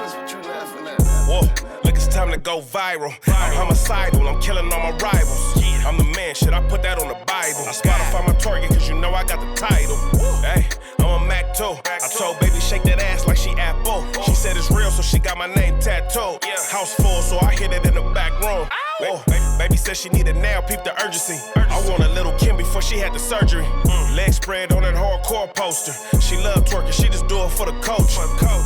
Whoa, look, it's time to go viral. I'm homicidal, I'm killing all my rivals. I'm the man, shit, I put that on the Bible. I Spotify my target, cause you know I got the title. Hey, I'm a Mac 2. I told baby shake that ass like she Apple. She said it's real, so she got my name tattooed. House full, so I hit it in the back room. Whoa, baby said she needed now, peep the urgency. I want a little Kim before she had the surgery. Leg spread on that hardcore poster. She love twerking, she just do it for the coach.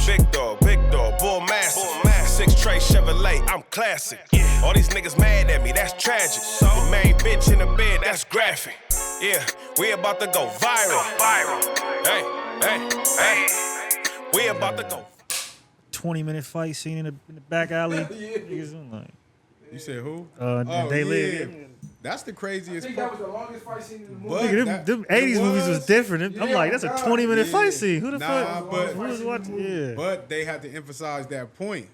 Big dog, bull massive. 6 tray Chevrolet, I'm classic. All these niggas mad at me, that's tragic. The main bitch in the bed, that's graphic. Yeah, we about to go viral. Hey, we about to go. 20-minute fight scene in the back alley. Niggas, like, you said who? They live. That's the craziest. I think that was the longest fight scene in the movie. Nigga, them 80s movies was different. I'm like, that's a 20-minute fight scene. Who the fuck? Who was watching? Yeah. But they had to emphasize that point.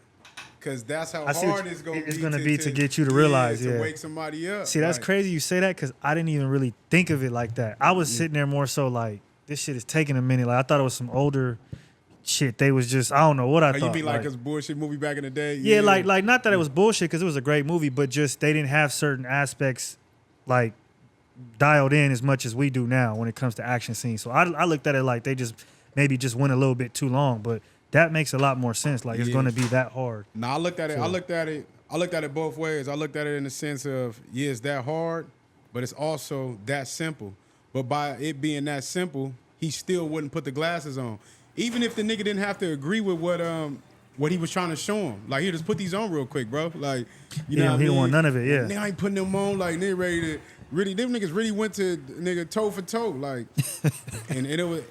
Because that's how hard it's going to be to get you to realize, to wake somebody up. See, that's crazy you say that because I didn't even really think of it like that. I was sitting there more so like, this shit is taking a minute. Like, I thought it was some older shit. They was just, I don't know what I thought. You mean like a bullshit movie back in the day? Yeah, like not that it was bullshit because it was a great movie, but just they didn't have certain aspects like dialed in as much as we do now when it comes to action scenes. So I looked at it like they just maybe just went a little bit too long, but that makes a lot more sense. Like it's going to be that hard. No, I looked at it. I looked at it both ways. I looked at it in the sense of, yeah, it's that hard, but it's also that simple. But by it being that simple, he still wouldn't put the glasses on, even if the nigga didn't have to agree with what he was trying to show him. Like, here, just put these on real quick, bro. Like, you know, he didn't want none of it. Yeah, I ain't putting them on. Like, they ready to really. Them niggas really went to nigga toe for toe. Like, and it was.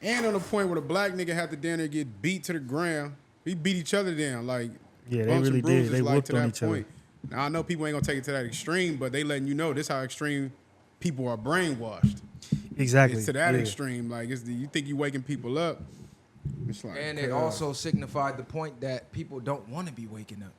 And on the point where the black nigga had to down there get beat to the ground. We beat each other down. Like, yeah, they really did. They whooped on each other. Now, I know people ain't gonna take it to that extreme, but they letting you know this how extreme people are brainwashed. Exactly. It's to that extreme. Like, you think you waking people up. It's like, and it also signified the point that people don't want to be waking up.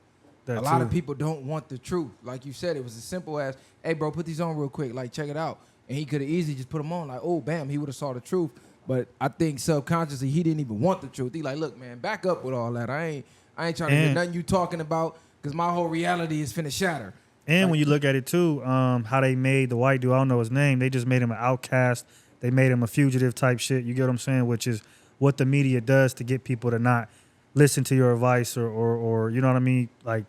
That a lot of people don't want the truth. Like you said, it was as simple as, hey, bro, put these on real quick. Like, check it out. And he could have easily just put them on. Like, oh, bam, he would have saw the truth. But I think subconsciously he didn't even want the truth. He like, look, man, back up with all that. I ain't trying to hear nothing you talking about because my whole reality is finna shatter. And like, when you look at it too, how they made the white dude, I don't know his name, they just made him an outcast. They made him a fugitive type shit. You get what I'm saying? Which is what the media does to get people to not listen to your advice or you know what I mean? Like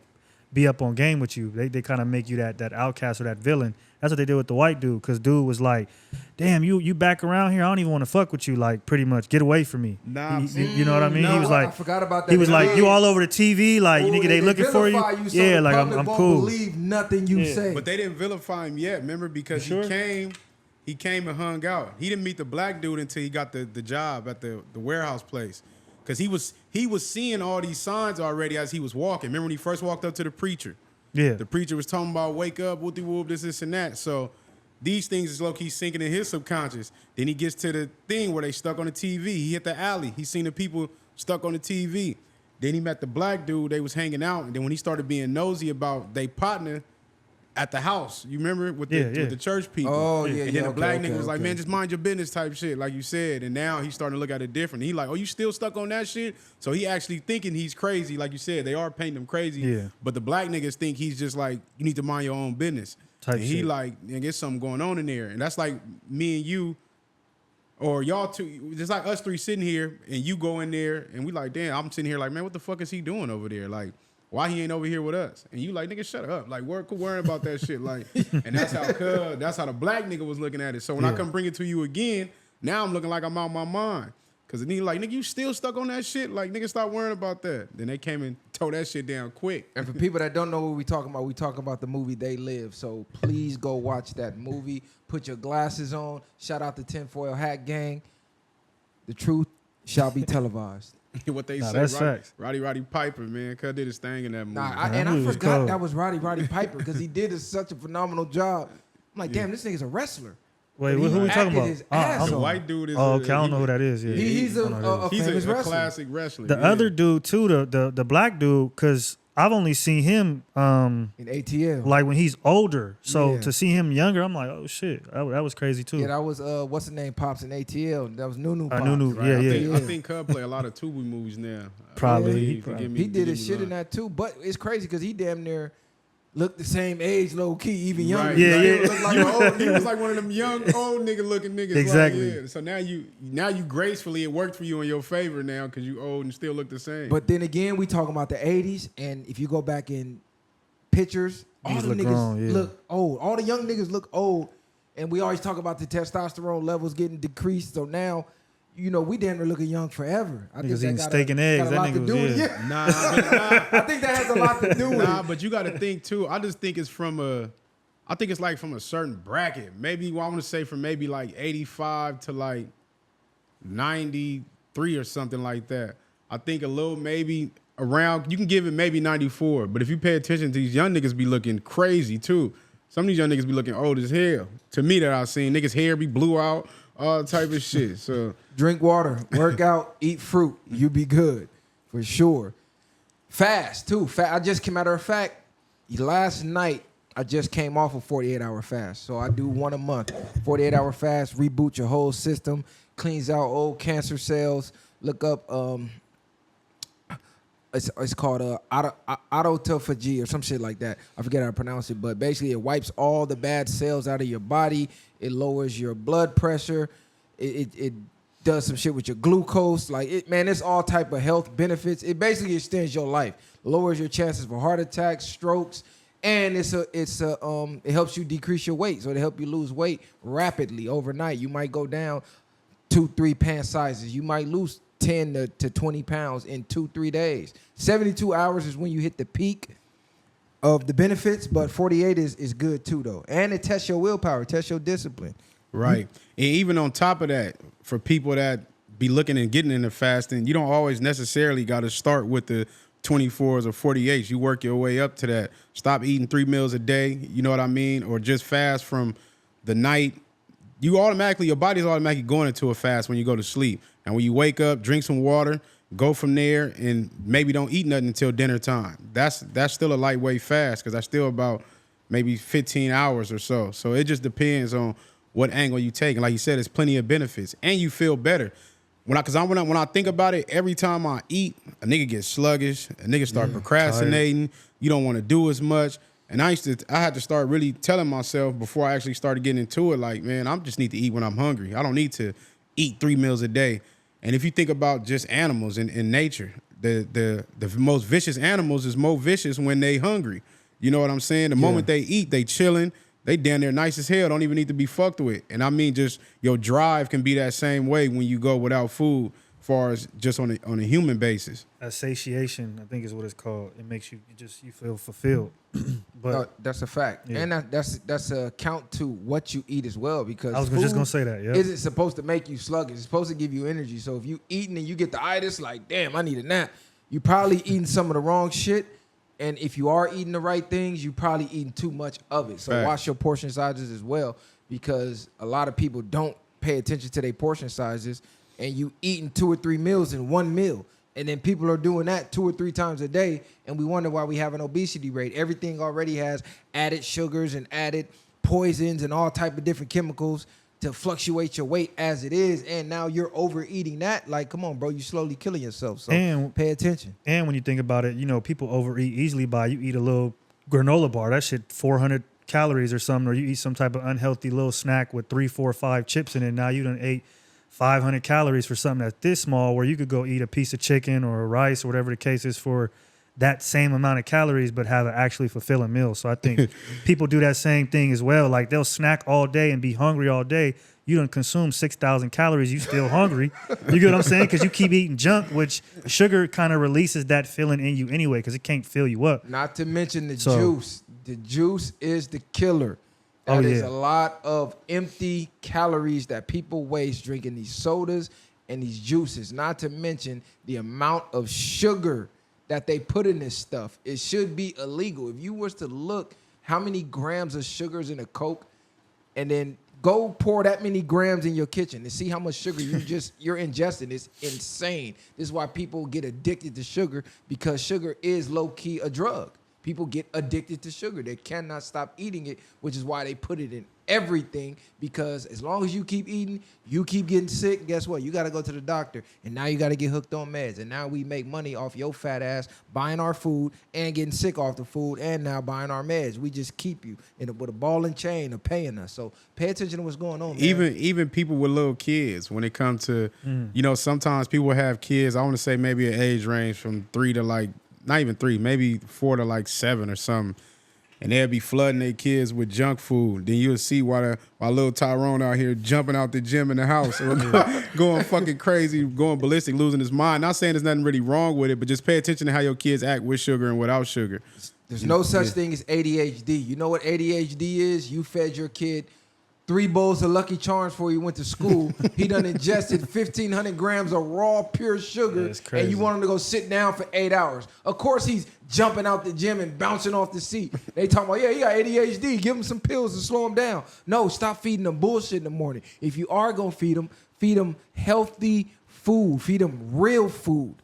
be up on game with you. They kind of make you that outcast or that villain. That's what they did with the white dude, because dude was like, damn, you back around here, I don't even want to fuck with you, like, pretty much. Get away from me. Nah, you know what I mean? No, he was like, I forgot about that. He was like, you all over the TV, like, nigga, they looking for you. Yeah, like, I'm cool. Believe nothing you say. But they didn't vilify him yet, remember? Because he came and hung out. He didn't meet the black dude until he got the job at the warehouse place. Because he was seeing all these signs already as he was walking. Remember when he first walked up to the preacher? Yeah. The preacher was talking about wake up, whoopty whoop, this and that. So these things is low-key sinking in his subconscious. Then he gets to the thing where they stuck on the TV. He hit the alley. He seen the people stuck on the TV. Then he met the black dude. They was hanging out. And then when he started being nosy about they partner at the house, you remember with the church people. Oh, yeah, And then the black nigga was like, man, just mind your business type shit, like you said. And now he's starting to look at it different. He like, oh, you still stuck on that shit? So he actually thinking he's crazy. Like you said, they are painting him crazy. Yeah. But the black niggas think he's just like, you need to mind your own business. Type and he shit. like, and there's something going on in there. And that's like me and you, or y'all two, just like us three sitting here, and you go in there, and we like, damn, I'm sitting here like, man, what the fuck is he doing over there? Like, why he ain't over here with us? And you like, nigga, shut up. Like, quit worrying about that shit. Like, and that's how the black nigga was looking at it. So when I come bring it to you again, now I'm looking like I'm out my mind. Cause then like, nigga, you still stuck on that shit? Like, nigga, stop worrying about that. Then they came and tore that shit down quick. And for people that don't know what we talking about the movie They Live. So please go watch that movie. Put your glasses on. Shout out to Tinfoil Hat Gang. The truth shall be televised. What they say, that's facts. Roddy Piper, man. Cuz did his thing in that movie. I forgot that was Roddy Piper because he did such a phenomenal job. I'm like, damn, this nigga's a wrestler. Wait, who are we talking about? The white dude is. Oh, okay, I don't know who that is. Yeah. He's a famous wrestler. Classic wrestler. The other dude too, the black dude, because I've only seen him in ATL. like when he's older. So Yeah. to see him younger, I'm like, oh shit, that was crazy too. Yeah, that was what's the name? Pops in ATL. That was Nunu Pops. Nunu, Right. yeah. I think Cub play a lot of Tubi movies now. Probably. He He can give me- He give did me his shit in line. that too, but it's crazy because he damn near looked the same age, low key, even younger. Right. Yeah, Like, yeah. he looked like an old, he was like one of them young old nigga looking niggas. Exactly. Like, yeah. So now you gracefully, it worked for you in your favor now because you old and still look the same. But then again, we talking about the 80s, and if you go back in pictures, all Niggas the look niggas grown, yeah. look old. All the young niggas look old, and we always talk about the testosterone levels getting decreased. So now, you know, we damn near looking young forever. I Niggas that eating got steak and eggs. got a That lot to nigga do was, with yeah. it. nah, but I think that has a lot to do with nah, it. but you got to think too. I just think it's I think it's like from a certain bracket. Maybe I want to say from maybe like 85 to like 93 or something like that. I think a little maybe around, you can give it maybe 94. But if you pay attention to these young niggas be looking crazy too. Some of these young niggas be looking old as hell. To me that I've seen. Niggas hair be blew out, all type of shit. So Drink water, work out, eat fruit. You be good, for sure. Fast, too. I just came, matter of fact, last night, I just came off a 48-hour fast. So I do one a month. 48-hour fast, reboot your whole system, cleans out old cancer cells. Look up, it's called autophagy or some shit like that. I forget how to pronounce it, but basically it wipes all the bad cells out of your body. It lowers your blood pressure. It does some shit with your glucose. Like it, man, it's all type of health benefits. It basically extends your life, lowers your chances for heart attacks, strokes, and it helps you decrease your weight. So to help you lose weight rapidly overnight. You might go down 2-3 pant sizes. You might lose 10 to 20 pounds in 2-3 days. 72 hours is when you hit the peak of the benefits, but 48 is good too though. And it tests your willpower, tests your discipline. right. And even on top of that, for people that be looking and getting into fasting, you don't always necessarily got to start with the 24s or 48s. You work your way up to that. Stop eating 3 meals a day, you know what I mean? Or just fast from the night. Your body's automatically going into a fast when you go to sleep. And when you wake up, drink some water, go from there, and maybe don't eat nothing until dinner time. That's still a lightweight fast because that's still about maybe 15 hours or so. So it just depends on what angle you take. And like you said, there's plenty of benefits. And you feel better. When I think about it, every time I eat, a nigga gets sluggish, a nigga start procrastinating, you don't want to do as much. And I had to start really telling myself before I actually started getting into it, like, man, I just need to eat when I'm hungry. I don't need to eat 3 meals a day. And if you think about just animals in nature, the most vicious animals is more vicious when they hungry. You know what I'm saying? The moment they eat, they chilling. They down there nice as hell, don't even need to be fucked with. And I mean, just your drive can be that same way when you go without food, as far as just on a human basis. That satiation, I think, is what it's called. It makes you feel fulfilled. But No, that's a fact. Yeah. And that's a count to what you eat as well, because I was just gonna say that, yeah. isn't supposed to make you sluggish. It's supposed to give you energy. So if you eating and you get the itis, like, damn, I need a nap, you probably eating some of the wrong shit. And if you are eating the right things, you probably eating too much of it. So Fact. watch your portion sizes as well, because a lot of people don't pay attention to their portion sizes, and you eating 2 or 3 meals in one meal. And then people are doing that 2 or 3 times a day, and we wonder why we have an obesity rate. Everything already has added sugars and added poisons and all type of different chemicals to fluctuate your weight as it is, and now you're overeating that. Like, come on, bro, you slowly killing yourself. So And- pay attention. And when you think about it, you know, people overeat easily by you eat a little granola bar. That shit 400 calories or something, or you eat some type of unhealthy little snack with 3, 4, 5 chips in it. Now you done ate 500 calories for something that's this small, where you could go eat a piece of chicken or a rice or whatever the case is for that same amount of calories, but have an actually fulfilling meal. So I think people do that same thing as well. Like they'll snack all day and be hungry all day. You don't consume 6,000 calories, you still hungry. You get what I'm saying? Because you keep eating junk, which sugar kind of releases that feeling in you anyway, because it can't fill you up. Not to mention the So- juice. The juice is the killer. That is yeah. a lot of empty calories that people waste drinking these sodas and these juices. Not to mention the amount of sugar that they put in this stuff. It should be illegal. If you was to look how many grams of sugars in a Coke, and then Go pour that many grams in your kitchen and see how much sugar you're ingesting. It's insane. This is why people get addicted to sugar, because sugar is low key a drug. People get addicted to sugar. They cannot stop eating it, which is why they put it in everything, because as long as you keep eating, you keep getting sick. And guess what? You got to go to the doctor, and now you got to get hooked on meds. And now we make money off your fat ass buying our food and getting sick off the food, and now buying our meds. We just keep you with a ball and chain of paying us. So pay attention to what's going on, man. Even people with little kids, when it comes to, sometimes people have kids, I want to say maybe an age range from 3 to like, not even 3, maybe 4 to like 7 or something. And they'll be flooding their kids with junk food. Then you'll see why little Tyrone out here jumping out the gym in the house or going fucking crazy, going ballistic, losing his mind. Not saying there's nothing really wrong with it, but just pay attention to how your kids act with sugar and without sugar. There's no such thing as ADHD. You know what ADHD is? You fed your kid 3 bowls of Lucky Charms before he went to school. He done ingested 1,500 grams of raw, pure sugar, and you want him to go sit down for 8 hours. Of course, he's jumping out the gym and bouncing off the seat. They talking about, yeah, he got ADHD. Give him some pills to slow him down. No, stop feeding them bullshit in the morning. If you are going to feed them healthy food. Feed them real food.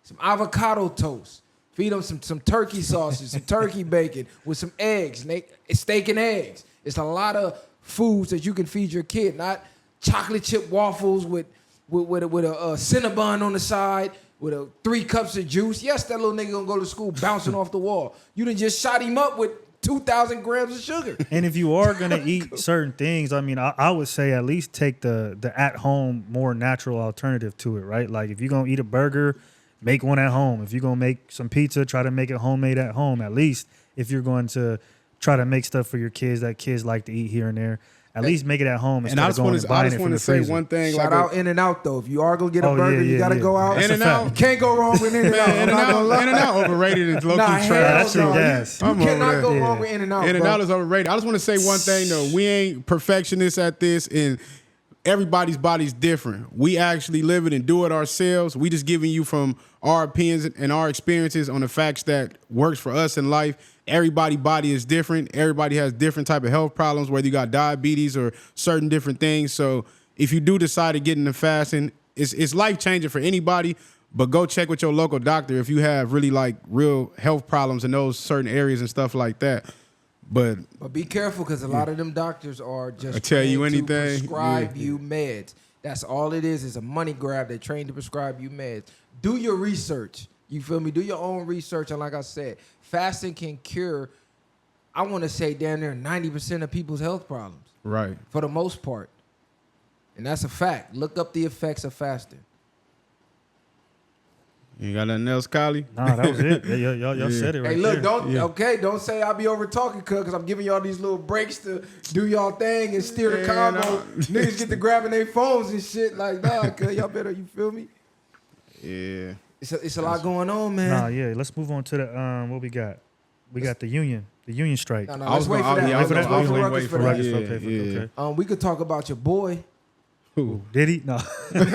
Some avocado toast. Feed them some turkey sausage, some turkey bacon with some eggs, steak and eggs. It's a lot of foods that you can feed your kid, not chocolate chip waffles with a Cinnabon on the side, with 3 cups of juice. Yes, that little nigga gonna go to school bouncing off the wall. You done just shot him up with 2,000 grams of sugar. And if you are gonna eat certain things, I mean, I would say at least take the at home, more natural alternative to it, right? Like if you're gonna eat a burger, make one at home. If you're gonna make some pizza, try to make it homemade at home. At least if you're going to try to make stuff for your kids that kids like to eat here and there. At least make it at home instead of going and buying it from the freezer. I just want to say one thing. Shout out In-N-Out, though. If you are going to get a burger, you got to go out. In-N-Out. You can't go wrong with In-N-Out. In-N-Out overrated and low-key trash. That's your gas. You cannot go wrong with In-N-Out, In-N-Out is overrated. I just want to say one thing, though. We ain't perfectionists at this, and everybody's body's different. We actually live it and do it ourselves. We just giving you from our opinions and our experiences on the facts that works for us in life. Everybody's body is different. Everybody has different type of health problems, whether you got diabetes or certain different things. So if you do decide to get into fasting, it's life-changing for anybody, but go check with your local doctor if you have really like real health problems in those certain areas and stuff like that. But be careful, because a lot of them doctors are just tell you anything, to prescribe you meds. That's all it is a money grab. They're trained to prescribe you meds. Do your research. You feel me? Do your own research. And like I said, fasting can cure, I want to say damn near 90% of people's health problems. Right. For the most part. And that's a fact. Look up the effects of fasting. You got nothing else, Kylie? Nah, that was it. Y'all said it right there. Hey, look, don't say I be over talking, because I'm giving y'all these little breaks to do y'all thing and steer the combo. Niggas get to grabbing their phones and shit like that, cuz y'all better, you feel me? Yeah. It's a lot going on, man. Nah, yeah. Let's move on to the what we got. We got the union strike. No, let's wait for that. Wait for Ruckus. Okay. We could talk about your boy. Who? Diddy? No. You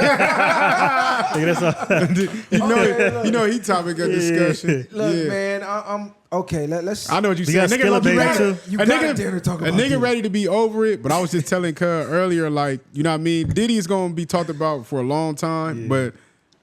know he topic of discussion. Look, man, I'm okay. Let's. I know what you said. A nigga ready to be over it, but I was just telling Cuz earlier, like, you know what I mean? Diddy is going to be talked about for a long time, but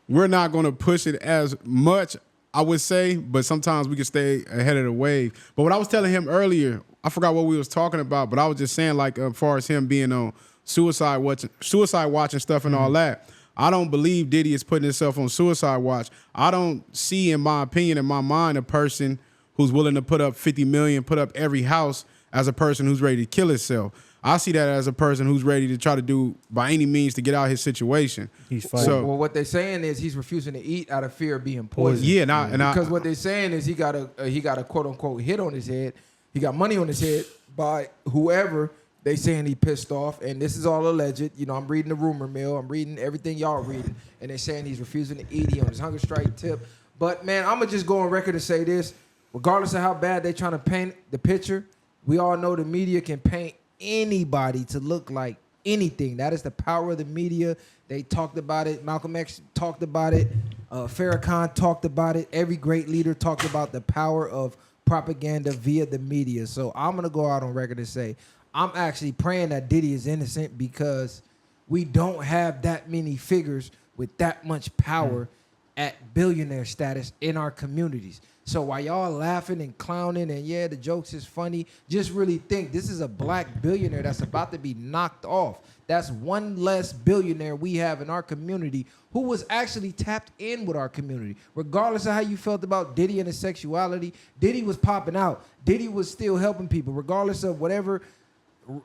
we're not going to push it as much, I would say, but sometimes we can stay ahead of the wave. But what I was telling him earlier, I forgot what we was talking about, but I was just saying, like, as far as him being on suicide watch and stuff and all that, I don't believe Diddy is putting himself on suicide watch. I don't see, in my opinion, in my mind, a person who's willing to put up 50 million, put up every house as a person who's ready to kill himself. I see that as a person who's ready to try to do by any means to get out of his situation. He's fighting. Well, what they're saying is he's refusing to eat out of fear of being poisoned. Yeah, because what they're saying is he got a quote unquote hit on his head. He got money on his head by whoever. They saying he pissed off, and this is all alleged. You know, I'm reading the rumor mill. I'm reading everything y'all reading, and they're saying he's refusing to eat. He on his hunger strike tip. But man, I'm gonna just go on record and say this: regardless of how bad they're trying to paint the picture, we all know the media can paint anybody to look like anything. That is the power of the media. They talked about it. Malcolm X talked about it. Farrakhan talked about it. Every great leader talked about the power of propaganda via the media. So I'm gonna go out on record and say, I'm actually praying that Diddy is innocent because we don't have that many figures with that much power at billionaire status in our communities. So while y'all laughing and clowning and yeah, the jokes is funny, just really think this is a black billionaire that's about to be knocked off. That's one less billionaire we have in our community who was actually tapped in with our community. Regardless of how you felt about Diddy and his sexuality, Diddy was popping out. Diddy was still helping people, regardless of whatever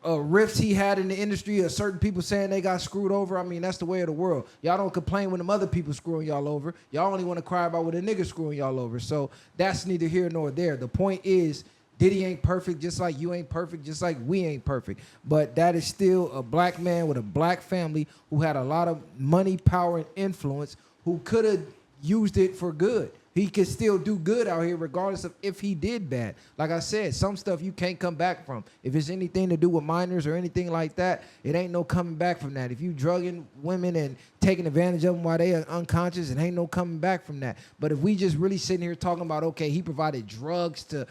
rifts he had in the industry or certain people saying they got screwed over. I mean, that's the way of the world. Y'all don't complain when them other people screwing y'all over. Y'all only want to cry about when a nigga screwing y'all over. So that's neither here nor there. The point is, Diddy ain't perfect, just like you ain't perfect, just like we ain't perfect. But that is still a black man with a black family who had a lot of money, power, and influence, who could have used it for good. He could still do good out here regardless of if he did bad. Like I said, some stuff you can't come back from. If it's anything to do with minors or anything like that, it ain't no coming back from that. If you drugging women and taking advantage of them while they are unconscious, it ain't no coming back from that. But if we just really sitting here talking about, okay, he provided drugs to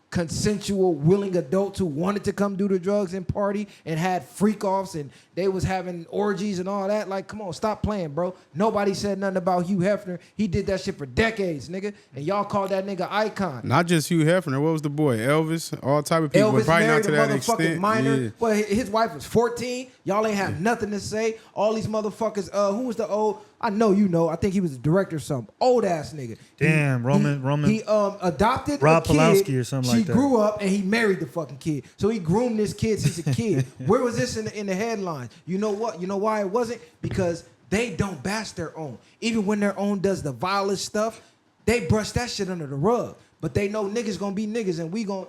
consensual, willing adults who wanted to come do the drugs and party and had freak-offs and they was having orgies and all that. Like, come on, stop playing, bro. Nobody said nothing about Hugh Hefner. He did that shit for decades, nigga. And y'all called that nigga icon. Not just Hugh Hefner. What was the boy? Elvis? All type of people. Elvis Probably married not to a that motherfucking extent. minor. Yeah. Well, his wife was 14. Y'all ain't have nothing to say. All these motherfuckers. Who was the old? I know you know. I think he was a director or something. Old ass nigga. Damn, Roman. He adopted Rob a kid. Polanski or something like that. She grew up and he married the fucking kid. So he groomed this kid since a kid. Where was this in the headlines? You know what? You know why it wasn't? Because they don't bash their own. Even when their own does the vilest stuff, they brush that shit under the rug. But they know niggas gonna be niggas and we gonna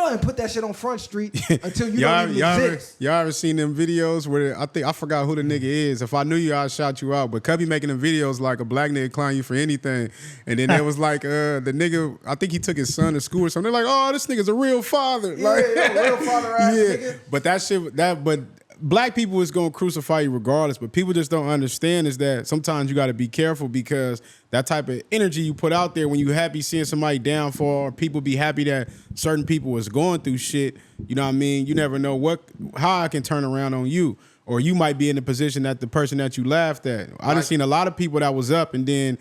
and put that shit on Front Street until you don't even exist. Y'all ever seen them videos where I forgot who the nigga is. If I knew you, I'd shout you out. But Cubby making them videos like a black nigga clown you for anything. And then there was like the nigga, I think he took his son to school or something. They're like, oh, this nigga's a real father. Yeah, like, real father ass nigga. But that shit, but black people is gonna crucify you regardless, but people just don't understand is that sometimes you gotta be careful because that type of energy you put out there when you happy seeing somebody downfall or people be happy that certain people was going through shit, you know what I mean? You never know how I can turn around on you. Or you might be in the position that the person that you laughed at. I done seen a lot of people that was up and then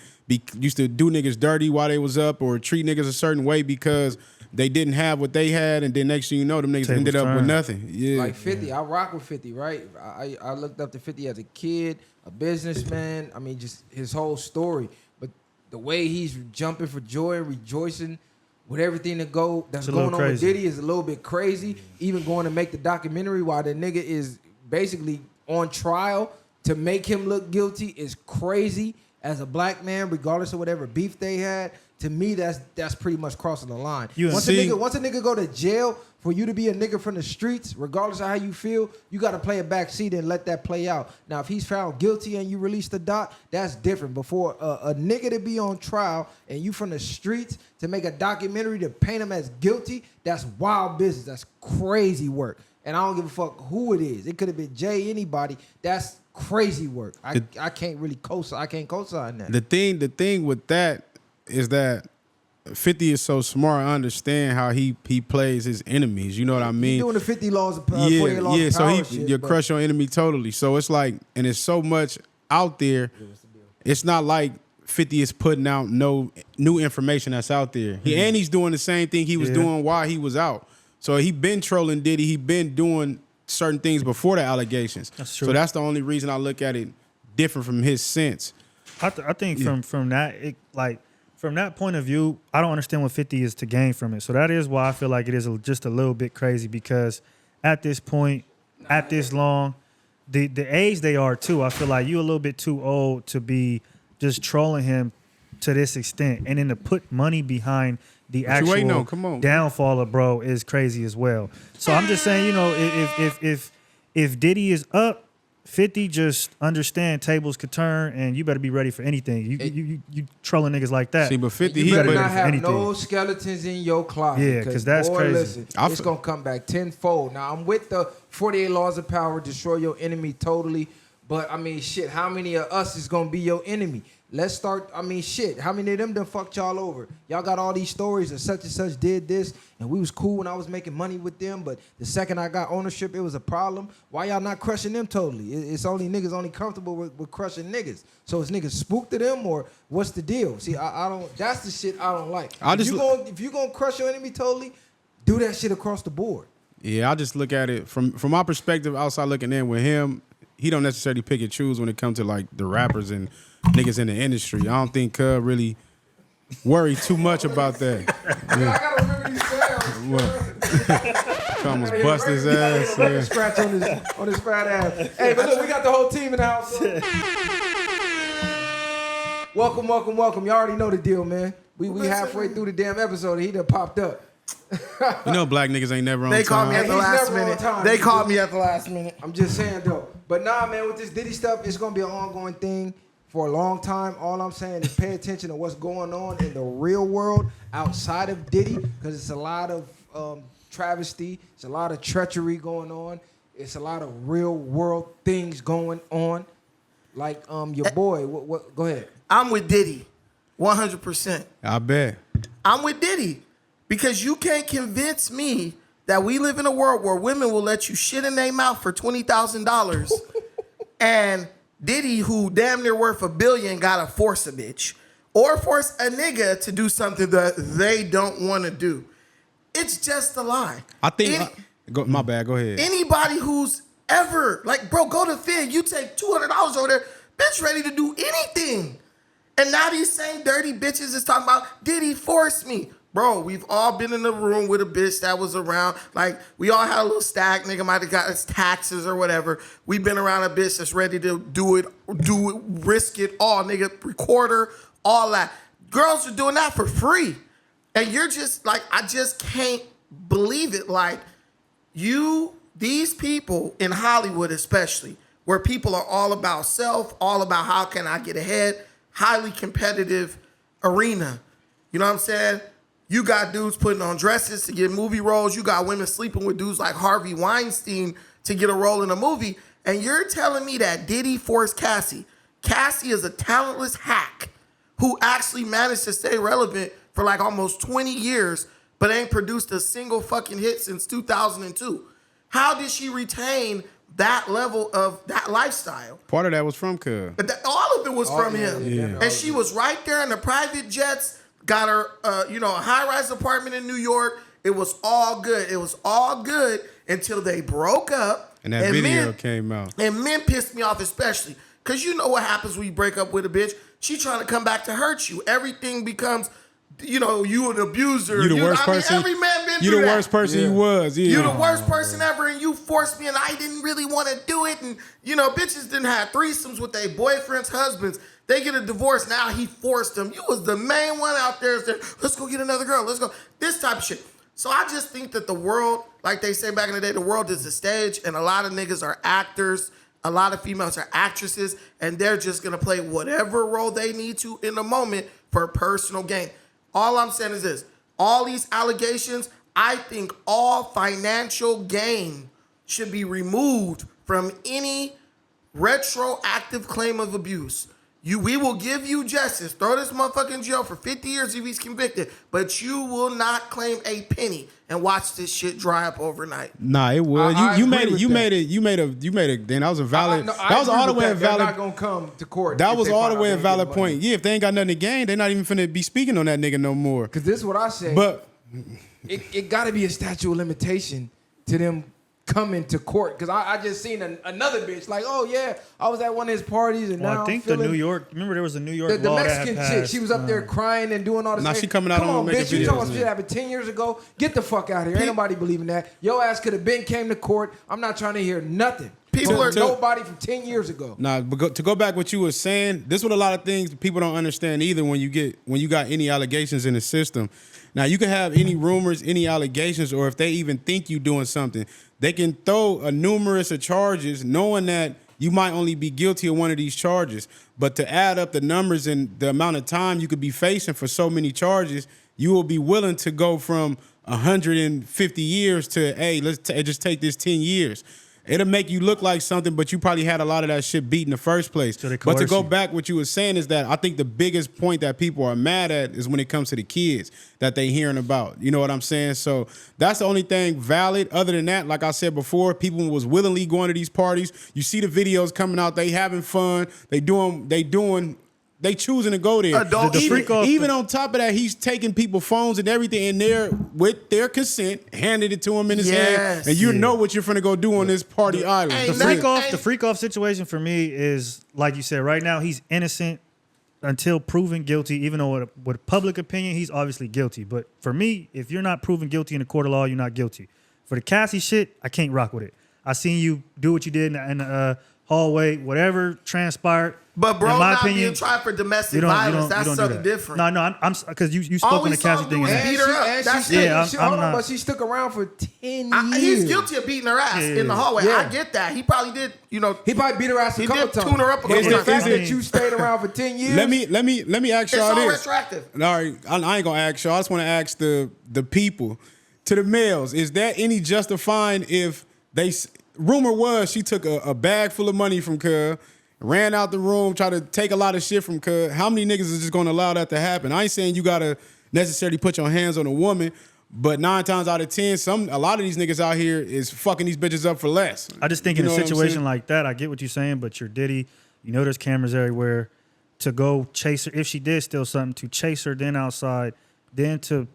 used to do niggas dirty while they was up or treat niggas a certain way because they didn't have what they had, and then next thing you know, them niggas ended up with nothing. Yeah, like 50. I rock with 50, right? I looked up to 50 as a kid, a businessman. I mean, just his whole story. But the way he's jumping for joy and rejoicing with everything that's going on with Diddy is a little bit crazy. Even going to make the documentary while the nigga is basically on trial to make him look guilty is crazy. As a black man, regardless of whatever beef they had, to me, that's pretty much crossing the line. Once a nigga go to jail, for you to be a nigga from the streets, regardless of how you feel, you got to play a back seat and let that play out. Now, if he's found guilty and you release the doc, that's different. Before a nigga to be on trial and you from the streets to make a documentary to paint him as guilty, that's wild business. That's crazy work. And I don't give a fuck who it is. It could have been Jay, anybody. That's crazy work. I can't really I can't co-sign that. The thing with that is that 50 is so smart. I understand how he plays his enemies. You know what I mean? He's doing the 50 laws of 48 laws of power. So you crush your enemy totally. So it's like, and it's so much out there. It's not like 50 is putting out no new information that's out there. And he's doing the same thing he was doing while he was out. So he been trolling Diddy. He been doing certain things before the allegations. That's true. So that's the only reason I look at it different from his sense. I think from that, from that point of view, I don't understand what 50 is to gain from it. So that is why I feel like it is just a little bit crazy because at this point, at this long, the age they are too, I feel like you a little bit too old to be just trolling him to this extent. And then to put money behind the actual downfall of bro is crazy as well. So I'm just saying, you know, if Diddy is up, 50 just understand tables could turn and you better be ready for anything. You trolling niggas like that. See, but 50 you better not have no skeletons in your closet. Yeah, because that's crazy. Listen, it's gonna come back tenfold. Now I'm with the 48 laws of power, destroy your enemy totally. But I mean, shit, how many of us is gonna be your enemy? Let's start. I mean, shit, how many of them done fucked y'all over? Y'all got all these stories of such and such did this, and we was cool when I was making money with them, but the second I got ownership, it was a problem. Why y'all not crushing them totally? It's only niggas only comfortable with crushing niggas. So is niggas spooked to them, or what's the deal? See, I don't. That's the shit I don't like. If you gonna crush your enemy totally, do that shit across the board. Yeah, I just look at it from my perspective, outside looking in with him. He don't necessarily pick and choose when it comes to like the rappers and niggas in the industry. I don't think Cub really worry too much about that. Yeah. I gotta remember these sounds. Almost bust his ass. Yeah. Scratch on his fat ass. Hey, but look, we got the whole team in the house. Welcome. You already know the deal, man. We halfway through the damn episode and he done popped up. You know black niggas ain't never on time. They called me at the last minute. They called me at the last minute. I'm just saying though. But nah, man, with this Diddy stuff, it's gonna be an ongoing thing for a long time. All I'm saying is pay attention to what's going on in the real world outside of Diddy, because it's a lot of travesty, it's a lot of treachery going on, it's a lot of real world things going on. Like your boy, what? Go ahead. I'm with Diddy, 100%. I bet. I'm with Diddy because you can't convince me that we live in a world where women will let you shit in their mouth for $20,000 and Diddy, who damn near worth $1 billion, gotta force a bitch or force a nigga to do something that they don't want to do. It's just a lie. I think. My bad. Go ahead. Anybody who's ever like, bro, go to Fed. You take $200 over there, bitch, ready to do anything. And now these same dirty bitches is talking about Diddy forced me. Bro, we've all been in the room with a bitch that was around. Like, we all had a little stack. Nigga might have got his taxes or whatever. We've been around a bitch that's ready to do it, risk it all. Nigga, recorder, all that. Girls are doing that for free. And you're just like, I just can't believe it. Like, these people in Hollywood especially, where people are all about self, all about how can I get ahead, highly competitive arena. You know what I'm saying? You got dudes putting on dresses to get movie roles. You got women sleeping with dudes like Harvey Weinstein to get a role in a movie. And you're telling me that Diddy forced Cassie. Cassie is a talentless hack who actually managed to stay relevant for like almost 20 years, but ain't produced a single fucking hit since 2002. How did she retain that level of that lifestyle? Part of that was from Cub. But all of it was from him. Yeah. And she was right there in the private jets, got her, a high-rise apartment in New York. It was all good. It was all good until they broke up. And that video came out. And men pissed me off especially. Because you know what happens when you break up with a bitch. She trying to come back to hurt you. Everything becomes, you an abuser. You the worst person. Every man been you through the that. worst person you was. Yeah. You the worst person ever, and you forced me, and I didn't really want to do it. And, bitches didn't have threesomes with their boyfriends' husbands. They get a divorce, now he forced them. You was the main one out there. Let's go get another girl. Let's go. This type of shit. So I just think that the world, like they say back in the day, the world is a stage, and a lot of niggas are actors. A lot of females are actresses, and they're just going to play whatever role they need to in the moment for personal gain. All I'm saying is this. All these allegations, I think all financial gain should be removed from any retroactive claim of abuse. We will give you justice. Throw this motherfucker in jail for 50 years if he's convicted, but you will not claim a penny and watch this shit dry up overnight. Nah, it would. You made it. Then that was a valid. That was all the way a valid. They're not gonna come to court. That was all the way a valid point. Yeah, if they ain't got nothing to gain, they're not even finna be speaking on that nigga no more. Because this is what I say. But it got to be a statute of limitation to them coming to court, because I just seen another bitch like, oh yeah, I was at one of his parties and now I think I'm the New York. Remember there was a New York the law Mexican that had chick. passed. She was up there crying and doing all this. Now she coming out Come on on, making bitch. You videos, talking about shit yeah. happened 10 years ago? Get the fuck out of here. Ain't nobody believing that. Your ass could have came to court. I'm not trying to hear nothing. Nobody from 10 years ago. Nah, but to go back what you were saying, this is what a lot of things people don't understand either when you got any allegations in the system. Now, you can have any rumors, any allegations, or if they even think you doing something, they can throw a numerous of charges knowing that you might only be guilty of one of these charges. But to add up the numbers and the amount of time you could be facing for so many charges, you will be willing to go from 150 years to, hey, let's just take this 10 years. It'll make you look like something, but you probably had a lot of that shit beat in the first place. So they But to coerce go you. back, what you were saying is that I think the biggest point that people are mad at is when it comes to the kids that they hearing about. You know what I'm saying? So that's the only thing valid. Other than that, like I said before, people was willingly going to these parties. You see the videos coming out, they having fun, they choosing to go there. Adult- The freak off Even on top of that, he's taking people's phones and everything in there with their consent, handed it to him in his hand, Yes. and you know what you're finna go do on this party island. Hey, The Hey. freak off situation for me is like you said. Right now, he's innocent until proven guilty. Even though with public opinion, he's obviously guilty. But for me, if you're not proven guilty in a court of law, you're not guilty. For the Cassie shit, I can't rock with it. I seen you do what you did in the hallway. Whatever transpired. But bro, in my not opinion, being tried for domestic you don't violence, do that's that. something different. No, I'm because you All spoke on we the saw Cassie him thing. do and is that- beat her up. That's it. Yeah, I'm hold on, not- but she stuck around for 10 years. He's guilty of beating her ass in the hallway. Yeah. I get that. He probably did, He probably beat her ass a He couple did times. tune her up a couple It's the times. fact I that mean- you stayed around for 10 years. Let me ask It's y'all all this. retroactive. All right, I ain't gonna ask y'all. I just want to ask the people, to the males. Is that any justifying if rumor was she took a bag full of money from Cub, ran out the room, tried to take a lot of shit from Cub? How many niggas is just gonna allow that to happen? I ain't saying you gotta necessarily put your hands on a woman, but 9 times out of 10, a lot of these niggas out here is fucking these bitches up for less. I just think You in a know what I'm situation saying? like that, I get what you're saying, but you're Diddy. You know there's cameras everywhere. To go chase her, if she did steal something, to chase her then outside, then to,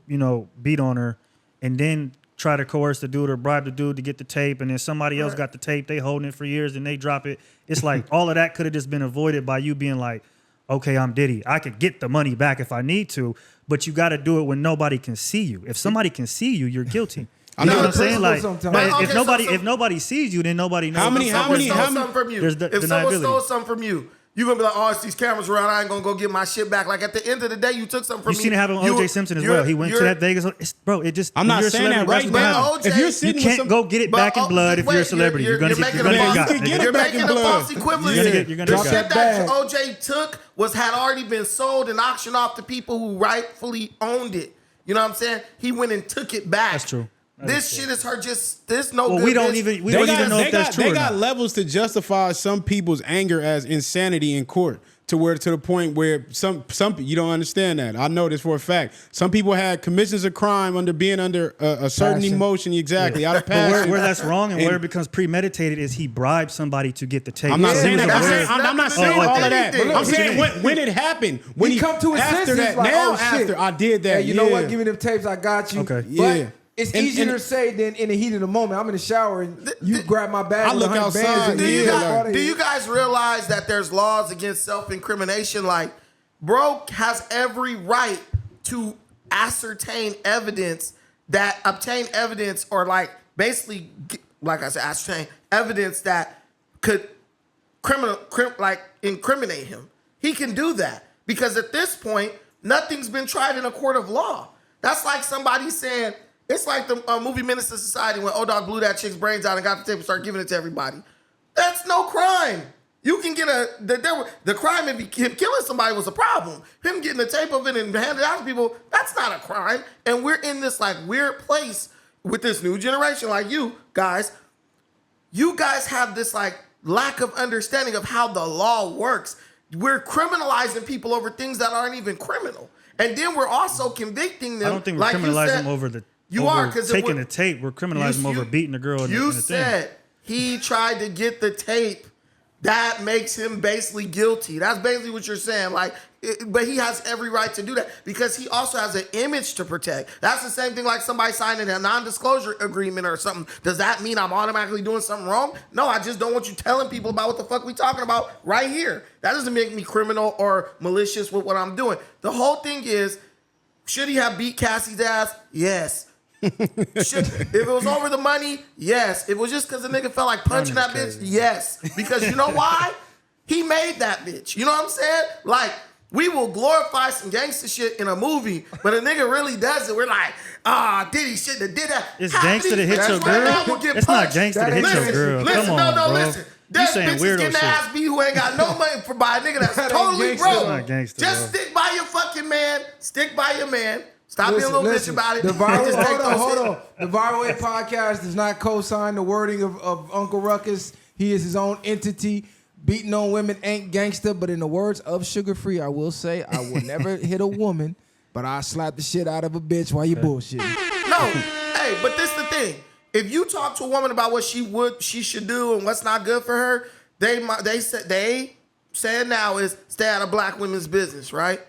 beat on her, and then try to coerce the dude or bribe the dude to get the tape, and then somebody else got the tape, they holding it for years, and they drop it. It's like all of that could have just been avoided by you being like, okay, I'm Diddy. I could get the money back if I need to, but you got to do it when nobody can see you. If somebody can see you, you're guilty. You know what I'm saying? Like, Sometimes. but if Okay, if nobody sees you, then nobody knows. How many- If how someone many- stole something from you, There's if someone deniability. stole something from you, you're gonna be like, oh, it's these cameras around. I ain't gonna go get my shit back. Like at the end of the day, you took something from You me. seen it happen with O.J. Simpson as well. He went to that Vegas. It just. I'm when not you're a saying that celebrity, right that's what now. happens. OJ, If you're You sitting with can't some, go get it back in blood if you're a celebrity. You're gonna get making got a false- got. You can get nigga. it back making in a blood. false equivalence. You're gonna The get shit got. that OJ took had already been sold and auctioned off to people who rightfully owned it. You know what I'm saying? He went and took it back. That's true. This shit is her just this no Well, good. we don't bitch. even know if that's true. They or got not. levels to justify some people's anger as insanity in court. To the point where some you don't understand that. I know this for a fact. Some people had commissions of crime being under a certain Passion. emotion, exactly, out of But passion. where that's wrong and And- where it becomes premeditated is he bribed somebody to get the tape. I'm not So he saying was that. I'm, aware- saying, I'm not saying Oh, all okay. of that. But look, I'm what saying you mean? when it happened, when he come to his after senses that. like, Now oh, shit. after I did that, Hey, you know what? Give me them tapes. I got you. Okay. But Yeah. it's And- easier and- to say than in the heat of the moment. I'm in the shower and you grab my bag. I with look 100 bands outside, and Do you, Yeah, guys, like- do you guys realize that there's laws against self-incrimination? Like, bro has every right to obtain evidence or like basically, like I said, ascertain evidence that could incriminate him. He can do that because at this point, nothing's been tried in a court of law. That's like somebody saying, it's like the movie Menace to Society when O-Dog blew that chick's brains out and got the tape and started giving it to everybody. That's no crime. You can get the crime if him killing somebody was a problem. Him getting the tape of it and handing it out to people, that's not a crime. And we're in this like weird place with this new generation like you guys. You guys have this like lack of understanding of how the law works. We're criminalizing people over things that aren't even criminal. And then we're also convicting them. I don't think we're like you criminalizing said, them over the. You over are because taking the tape. We're criminalizing them over beating the girl. In You the thing. said he tried to get the tape. That makes him basically guilty. That's basically what you're saying. Like, but he has every right to do that because he also has an image to protect. That's the same thing like somebody signing a non-disclosure agreement or something. Does that mean I'm automatically doing something wrong? No, I just don't want you telling people about what the fuck we talking about right here. That doesn't make me criminal or malicious with what I'm doing. The whole thing is, should he have beat Cassie's ass? Yes. If it was over the money, yes. If it was just because the nigga felt like punching that bitch, yes. Because you know why? He made that bitch. You know what I'm saying? Like, we will glorify some gangster shit in a movie, but a nigga really does it. We're like, Diddy shouldn't have did that. It's Half gangster these to hit bitches your right now girl. will get It's not punched. gangster to hit your girl. Listen, Come on, bro. listen. You That saying bitch is weirdo getting the shit. ass beat who ain't got no money by a nigga that's That ain't totally gangster. broke. That's not gangster, Just bro. stick by your fucking man. Stick by your man. Stop being a little bitch about it. The viral, Just take those hold hits. on. The Viral Way podcast does not co-sign the wording of Uncle Ruckus. He is his own entity. Beating on women ain't gangster, but in the words of Sugar Free, I will say I will never hit a woman, but I slap the shit out of a bitch while you bullshitting. No, hey, but this the thing. If you talk to a woman about what she should do and what's not good for her, they saying now is stay out of black women's business, right?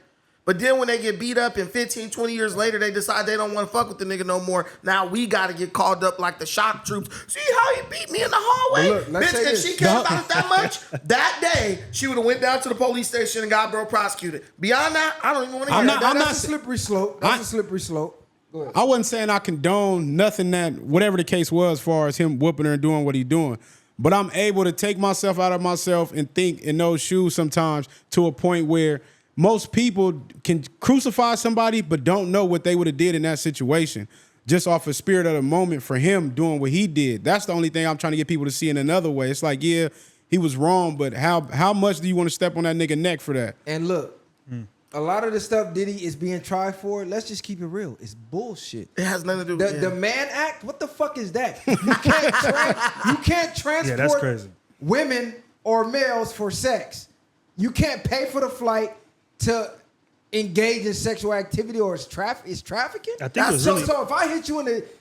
But then when they get beat up and 15, 20 years later, they decide they don't want to fuck with the nigga no more. Now we got to get called up like the shock troops. See how he beat me in the hallway? But look, let's Bitch, say if this. she cared about it that much, that day, she would have went down to the police station and got bro prosecuted. Beyond that, I don't even want to hear that. That's a slippery slope. That's a slippery slope. Go ahead. I wasn't saying I condone nothing that, whatever the case was, as far as him whooping her and doing what he's doing. But I'm able to take myself out of myself and think in those shoes sometimes to a point where most people can crucify somebody but don't know what they would have did in that situation. Just off the spirit of the moment for him doing what he did. That's the only thing I'm trying to get people to see in another way. It's like, yeah, he was wrong, but how much do you want to step on that nigga neck for that? And look, a lot of the stuff Diddy is being tried for, let's just keep it real. It's bullshit. It has nothing to do with the Mann Act. What the fuck is that? You can't transport that's crazy. women or males for sex. You can't pay for the flight to engage in sexual activity, or is trafficking. I think it was so. really- So if I hit you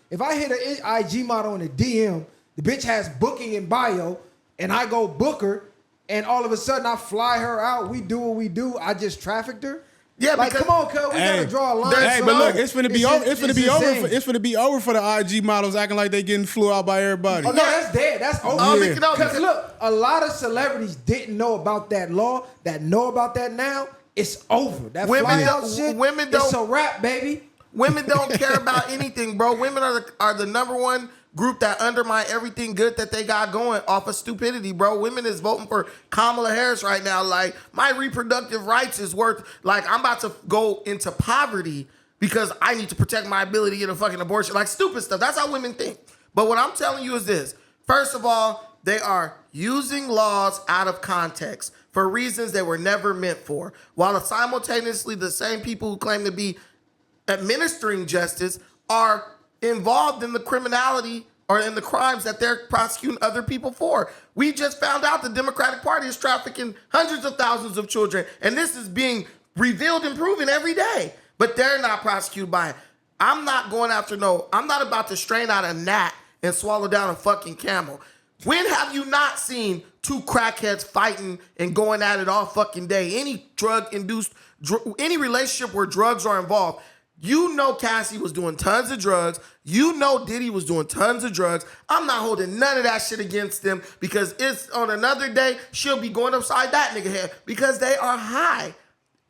if I hit an IG model in a DM, the bitch has booking in bio, and I go book her, and all of a sudden I fly her out. We do what we do. I just trafficked her. Yeah, like because- come on, cuz we gotta draw a line. Hey, but look, it's finna be over. It's finna be over. insane. It's finna be over for the IG models acting like they getting flew out by everybody. Oh no, that's dead. That's over. Oh, Yeah. Because look, a lot of celebrities didn't know about that law. That know about that now. It's over. That Women fly out don't- shit. women It's don't- a wrap, baby. Women don't care about anything, bro. Women are the number one group that undermine everything good that they got going off of stupidity, bro. Women is voting for Kamala Harris right now. Like, my reproductive rights is worth, like, I'm about to go into poverty because I need to protect my ability to get a fucking abortion. Like, stupid stuff. That's how women think. But what I'm telling you is this. First of all, they are using laws out of context for reasons they were never meant for, while simultaneously the same people who claim to be administering justice are involved in the criminality or in the crimes that they're prosecuting other people for. We just found out the Democratic Party is trafficking hundreds of thousands of children, and this is being revealed and proven every day, but they're not prosecuted by it. I'm not about to strain out a gnat and swallow down a fucking camel. When have you not seen two crackheads fighting and going at it all fucking day? Any any relationship where drugs are involved, you know Cassie was doing tons of drugs. You know Diddy was doing tons of drugs. I'm not holding none of that shit against them because it's on another day, she'll be going upside that nigga head because they are high.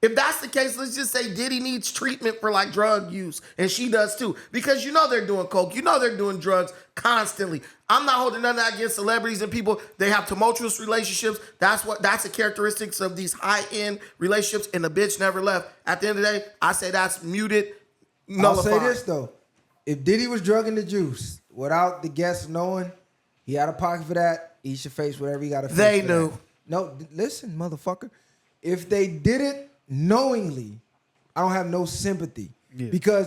If that's the case, let's just say Diddy needs treatment for like drug use, and she does too, because you know they're doing coke, you know they're doing drugs constantly. I'm not holding none of that against celebrities and people. They have tumultuous relationships. That's the characteristics of these high-end relationships, and the bitch never left. At the end of the day, I say that's muted, nullified. I'll say this though. If Diddy was drugging the juice without the guests knowing, he had a pocket for that. He should face whatever he got to face. They for knew. that. No, listen, motherfucker. If they did it knowingly, I don't have no sympathy. Yeah. Because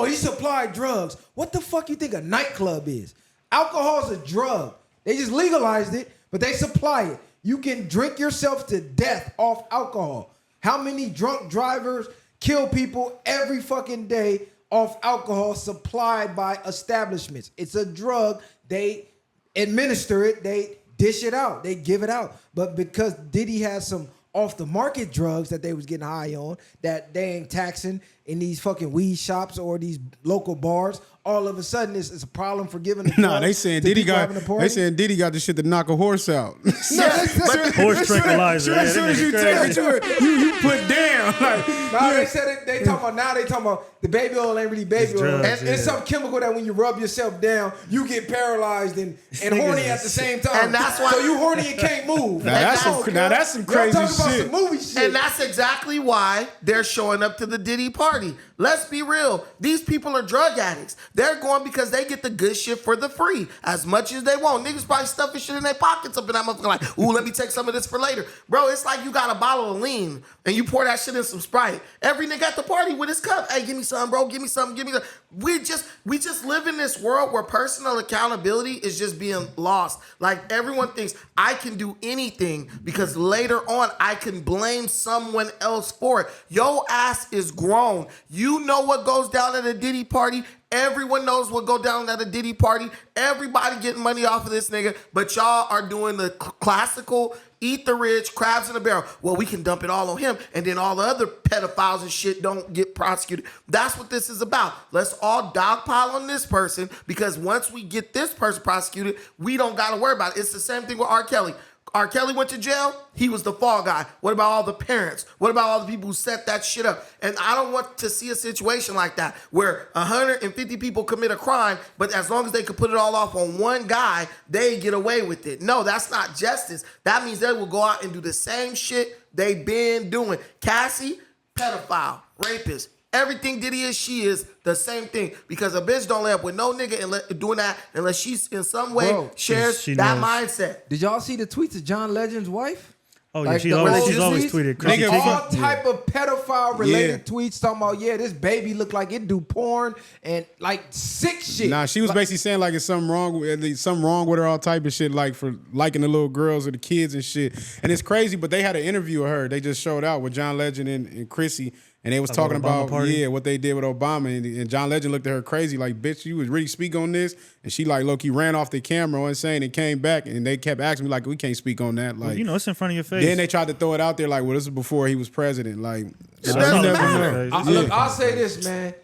he supplied drugs. What the fuck you think a nightclub is? Alcohol's a drug. They just legalized it, but they supply it. You can drink yourself to death off alcohol. How many drunk drivers kill people every fucking day off alcohol supplied by establishments? It's a drug. They administer it. They dish it out. They give it out. But because Diddy has some off the market drugs that they was getting high on that they ain't taxing in these fucking weed shops or these local bars, all of a sudden it's a problem for giving the Nah, they saying Diddy got the shit to knock a horse out. Horse tranquilizer. As soon as you take it to her, you put down. Like, Nah, they said it. They talking about the baby oil ain't really baby It's oil. drugs, And it's some chemical that when you rub yourself down, you get paralyzed and horny at the same time. And that's why- so you horny and can't move. that's some crazy Y'all talking shit. about some movie shit. And that's exactly why they're showing up to the Diddy party. Let's be real. These people are drug addicts. They're going because they get the good shit for the free as much as they want. Niggas probably stuffing shit in their pockets up in that motherfucker like, ooh, let me take some of this for later. Bro, it's like you got a bottle of lean and you pour that shit shit in some Sprite. Every nigga at the party with his cup. Hey, give me some, bro. Give me some. Give me the. We just live in this world where personal accountability is just being lost. Like everyone thinks I can do anything because later on I can blame someone else for it. Yo ass is grown. You know what goes down at a Diddy party. Everyone knows what go down at a Diddy party. Everybody getting money off of this nigga, but y'all are doing the classical eat the rich, crabs in a barrel. Well, we can dump it all on him, and then all the other pedophiles and shit don't get prosecuted. That's what this is about. Let's all dogpile on this person, because once we get this person prosecuted, we don't got to worry about it. It's the same thing with R. Kelly. R. Kelly went to jail. He was the fall guy. What about all the parents? What about all the people who set that shit up? And I don't want to see a situation like that where 150 people commit a crime, but as long as they could put it all off on one guy, they get away with it. No, that's not justice. That means they will go out and do the same shit they been doing. Cassie, pedophile, rapist. Everything Diddy is, she is the same thing. Because a bitch don't lay up with no nigga and doing that unless she's in some way shares she that knows. mindset. Did y'all see the tweets of John Legend's wife? Oh, yeah, Like she's the always old tweeted. tweets, Chrissy all Teigen. type of pedophile related tweets talking about, this baby look like it do porn and like sick shit. Nah, she was basically saying like it's something wrong with her, all type of shit, like for liking the little girls or the kids and shit. And it's crazy, but they had an interview of her. They just showed out with John Legend and Chrissy. And they was talking Obama about party? what they did with Obama, and John Legend looked at her crazy, like, bitch, you was really speak on this, and she like, look, he ran off the camera and saying and came back, and they kept asking me like, we can't speak on that, like, Well, it's in front of your face. Then they tried to throw it out there like, well, this is before he was president, like, It doesn't matter. Look, I'll say this, man.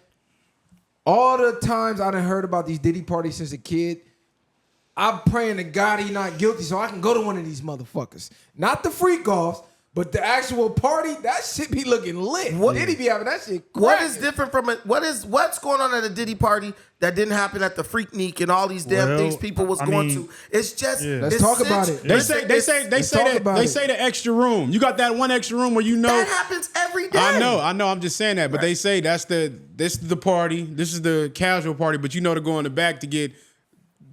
All the times I done heard about these Diddy parties since a kid, I'm praying to God he not guilty so I can go to one of these motherfuckers. Not the freak offs, but the actual party, that shit be looking lit. Diddy be having that shit cracking. What is different from it? What's going on at a Diddy party that didn't happen at the Freaknik and all these damn things people was going to? It's just Let's talk about it. They say the extra room. You got that one extra room where you know that happens every day. I know. I'm just saying that, but they say this is the party. This is the casual party, but you know to go in the back to get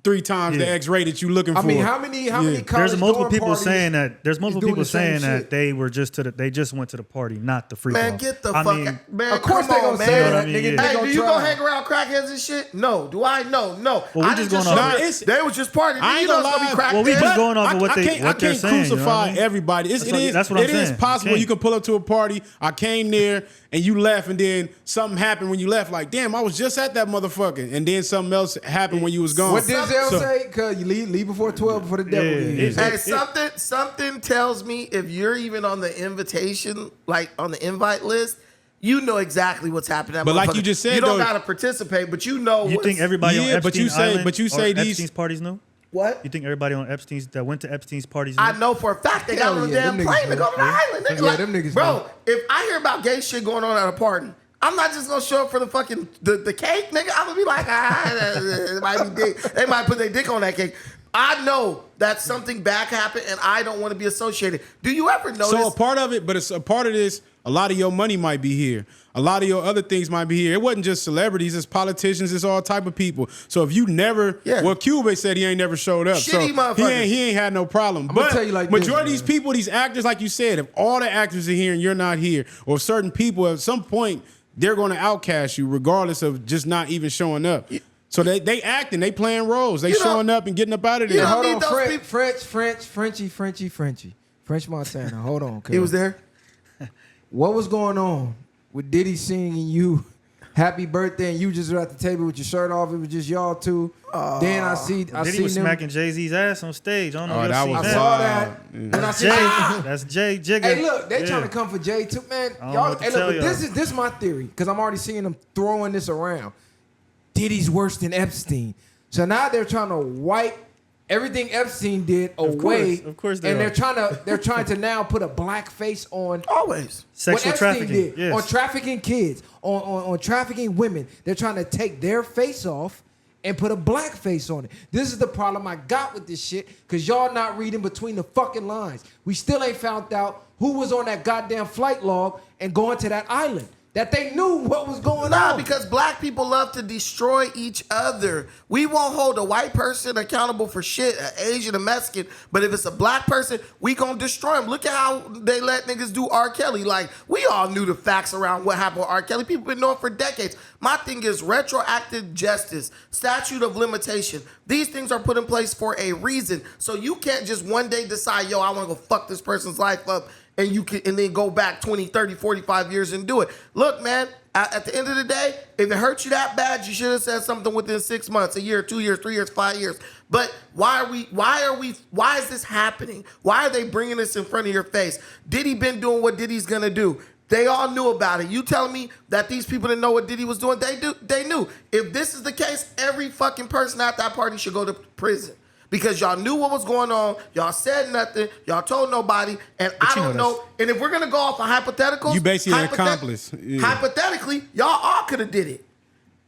3 times the X-ray that you looking for. I mean, how many college There's multiple dorm people parties saying that. There's multiple people doing the same saying that shit? they were they just went to the party, not the freak Man, off. get the I fuck mean, out. Man, Of course come they gonna on, say man. that, You know nigga. what I Hey, They do you gonna go try. hang around crackheads and shit? No. Do I? No. Well, we I just didn't going off- show up. They was just partying. I ain't You know it's gonna gonna be lie. crackheads. Well, we just going off of what I they're can't saying. You know crucify what I mean? everybody. That's what I'm saying. It is You possible can't. you can pull up to a party. I came there and you left, and then something happened when you left. Like, damn, I was just at that motherfucker, and then something else happened when you was gone. What Denzel So- say? Cause you leave before 12 before the devil Yeah. gets you. Hey, something tells me if you're even on the invitation, like on the invite list, you know exactly what's happening. At But like motherfucker. you just said, you don't though- gotta participate, but you know. You think everybody on Yeah, but Epstein you say- Island but you or say these- Epstein's parties knew? what? You think everybody on Epstein's that went to Epstein's parties knew? I know for a fact they got Hell on the yeah, damn them plane niggas to go to the know. island. Nigga. Yeah, Like, them niggas bro, know. if I hear about gay shit going on at a party, I'm not just gonna show up for the fucking the cake, nigga. I'm gonna be like, it might be dick. They might put their dick on that cake. I know that something bad happened, and I don't want to be associated. Do you ever notice? So a part of it, but it's a part of this. A lot of your money might be here. A lot of your other things might be here. It wasn't just celebrities; it's politicians. It's all type of people. So if you never, well, Cuba said he ain't never showed up. Shitty So motherfuckers. he ain't had no problem. I'ma But tell you like this, majority of these man. people, these actors, like you said, if all the actors are here and you're not here, or certain people at some point they're going to outcast you, regardless of just not even showing up. So they acting, they playing roles, they You know- showing up and getting up out of you there. know- Hold need on, those people- French Montana. Hold on. he was there. What was going on with Diddy singing you happy birthday and you just were at the table with your shirt off? It was just y'all two. Then I Diddy was seen them. smacking Jay-Z's ass on stage. I don't know if that y'all was seen I saw that. And I said, Jay, that's Jay Jigga. Hey, look, they Yeah. trying to come for Jay too, man. I don't know Y'all, what to hey, tell look, but y'all. this is my theory because I'm already seeing them throwing this around. Diddy's worse than Epstein, so now they're trying to wipe everything Epstein did away. Of course they and are. they're trying to now put a black face on Always. Sexual what Epstein trafficking. did, Yes. on trafficking kids, on trafficking women. They're trying to take their face off and put a black face on it. This is the problem I got with this shit, because y'all not reading between the fucking lines. We still ain't found out who was on that goddamn flight log and going to that island. that they knew what was going Nah, on. because black people love to destroy each other. We won't hold a white person accountable for shit, an Asian, a Mexican, but if it's a black person, we gonna destroy him. Look at how they let niggas do R. Kelly. Like, we all knew the facts around what happened with R. Kelly. People been knowing for decades. My thing is retroactive justice, statute of limitation. These things are put in place for a reason. So you can't just one day decide, yo, I wanna go fuck this person's life up, and you can, and then go back 20, 30, 45 years and do it. Look, man, at the end of the day, if it hurt you that bad, you should have said something within 6 months, a year, 2 years, 3 years, 5 years. But why is this happening? Why are they bringing this in front of your face? Diddy been doing what Diddy's gonna do. They all knew about it. You telling me that these people didn't know what Diddy was doing? They knew. If this is the case, every fucking person at that party should go to prison. Because y'all knew what was going on, y'all said nothing, y'all told nobody, and I don't know. And if we're gonna go off of hypotheticals, You basically an accomplice. Yeah. Hypothetically, y'all all could have did it.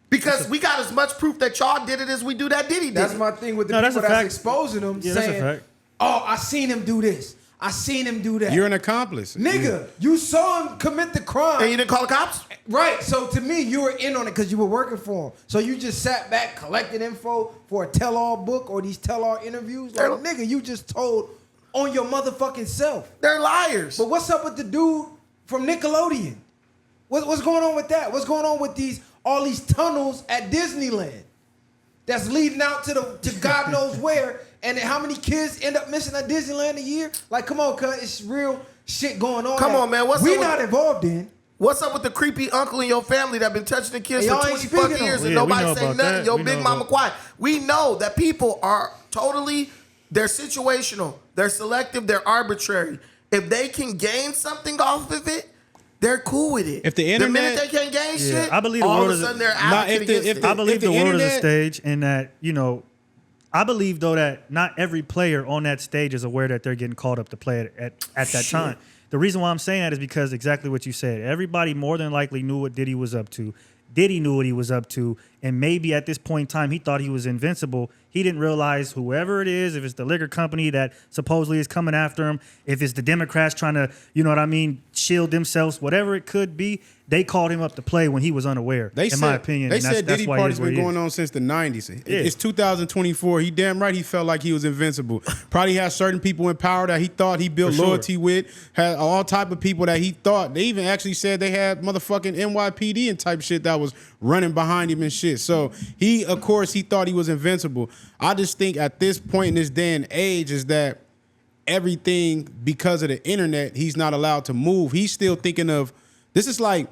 Because we got as much proof that y'all did it as we do that Diddy did That's it. my thing with the No, people that's a that's fact. exposing them, Yeah, that's a saying, fact. "Oh, I seen him do this. I seen him do that." You're an accomplice. Nigga, you saw him commit the crime. And you didn't call the cops? Right, so to me, you were in on it because you were working for him. So you just sat back, collected info for a tell-all book or these tell-all interviews. Like, nigga, you just told on your motherfucking self. They're liars. But what's up with the dude from Nickelodeon? What's going on with that? What's going on with all these tunnels at Disneyland that's leading out to God knows where? And how many kids end up missing at Disneyland a year? Like, come on, cuz, it's real shit going on. Come on, man. What's we up with not involved in? What's up with the creepy uncle in your family that been touching the kids Hey, for y'all 20 ain't speaking fucking years on and it. Yeah, we nobody know say about nothing? that. Yo, We big know mama about- quiet. We know that people are totally, they're situational, they're selective, they're arbitrary. If they can gain something off of it, they're cool with it. If the minute internet- they can't gain shit, I believe the all world of a is a- sudden they're Nah, advocating if the- against if it. the- I believe the the world is a internet- stage, and that, you know, I believe though that not every player on that stage is aware that they're getting called up to play at that time. The reason why I'm saying that is because exactly what you said. Everybody more than likely knew what Diddy was up to. Diddy knew what he was up to, and maybe at this point in time he thought he was invincible. He didn't realize whoever it is, if it's the liquor company that supposedly is coming after him, if it's the Democrats trying to, you know what I mean, shield themselves, whatever it could be, they called him up to play when he was unaware, in my opinion. They and that's, said that's Diddy why he party's is where been he going is. on since the 90s. Yeah. It's 2024. He damn right he felt like he was invincible. Probably had certain people in power that he thought he built For sure. loyalty with. Had all type of people that he thought. They even actually said they had motherfucking NYPD and type shit that was running behind him and shit. So he, of course, he thought he was invincible. I just think at this point in this day and age is that everything, because of the internet, he's not allowed to move. He's still thinking of, this is like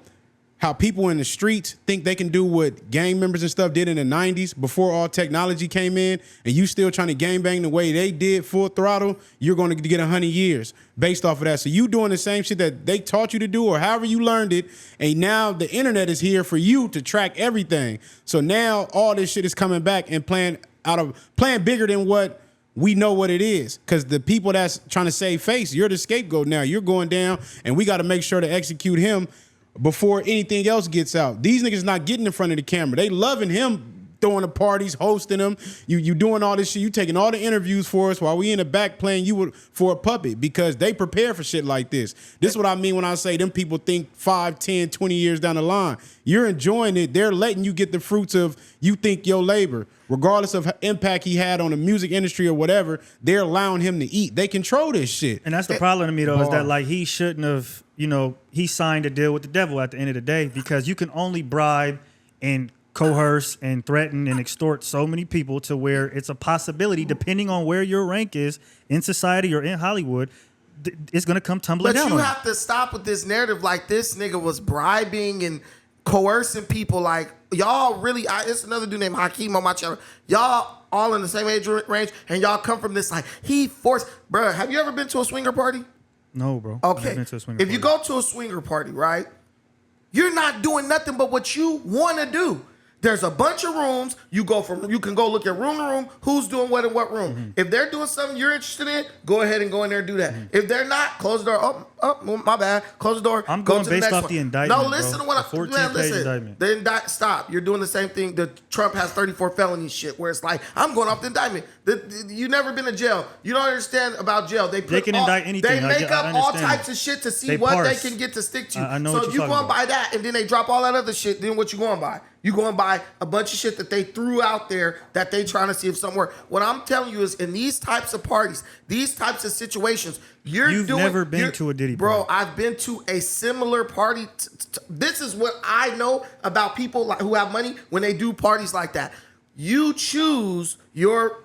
how people in the streets think they can do what gang members and stuff did in the 90s before all technology came in, and you still trying to gang bang the way they did full throttle, you're going to get 100 years based off of that. So you doing the same shit that they taught you to do or however you learned it, and now the internet is here for you to track everything. So now all this shit is coming back and playing bigger than what we know what it is, because the people that's trying to save face, you're the scapegoat now. You're going down, and we got to make sure to execute him before anything else gets out. These niggas not getting in front of the camera. They loving him throwing the parties, hosting them. You doing all this shit. You taking all the interviews for us while we in the back playing you for a puppet, because they prepare for shit like this. This is what I mean when I say them people think 5, 10, 20 years down the line. You're enjoying it. They're letting you get the fruits of you think your labor. Regardless of impact he had on the music industry or whatever, they're allowing him to eat. They control this shit. And that's the problem to me, though, is that, like, he shouldn't have, you know, he signed a deal with the devil at the end of the day, because you can only bribe and coerce and threaten and extort so many people to where it's a possibility, depending on where your rank is in society or in Hollywood, it's going to come tumbling down But you on have to stop with this narrative like this nigga was bribing and coercing people. Like, y'all really, it's another dude named Hakeem on my channel. Y'all all in the same age range, and y'all come from this, like, he forced. Bruh, have you ever been to a swinger party? No, bro. I've Okay. been to a swinger If you party. go to a swinger party, right, you're not doing nothing but what you want to do. There's a bunch of rooms. You can go look at room to room, who's doing what in what room. If they're doing something you're interested in, go ahead and go in there and do that. If they're not, close the door. Oh, my bad. Close the door. I'm go going to the based next off one. the indictment. No, listen to what I'm 14-page indictment. The stop. You're doing the same thing. Trump has 34 felony shit where it's like, I'm going off the indictment. You never been to jail. You don't understand about jail. They can indict anything. They make up all understand. types of shit to see They what parse. they can get to stick to. I know so what if you're you talking going by that and then they drop all that other shit, then what you going by? You going by a bunch of shit that they threw out there that they trying to see if something work. What I'm telling you is in these types of parties, these types of situations, You've never been to a Diddy party. Bro, I've been to a similar party. This is what I know about people who have money when they do parties like that. You choose your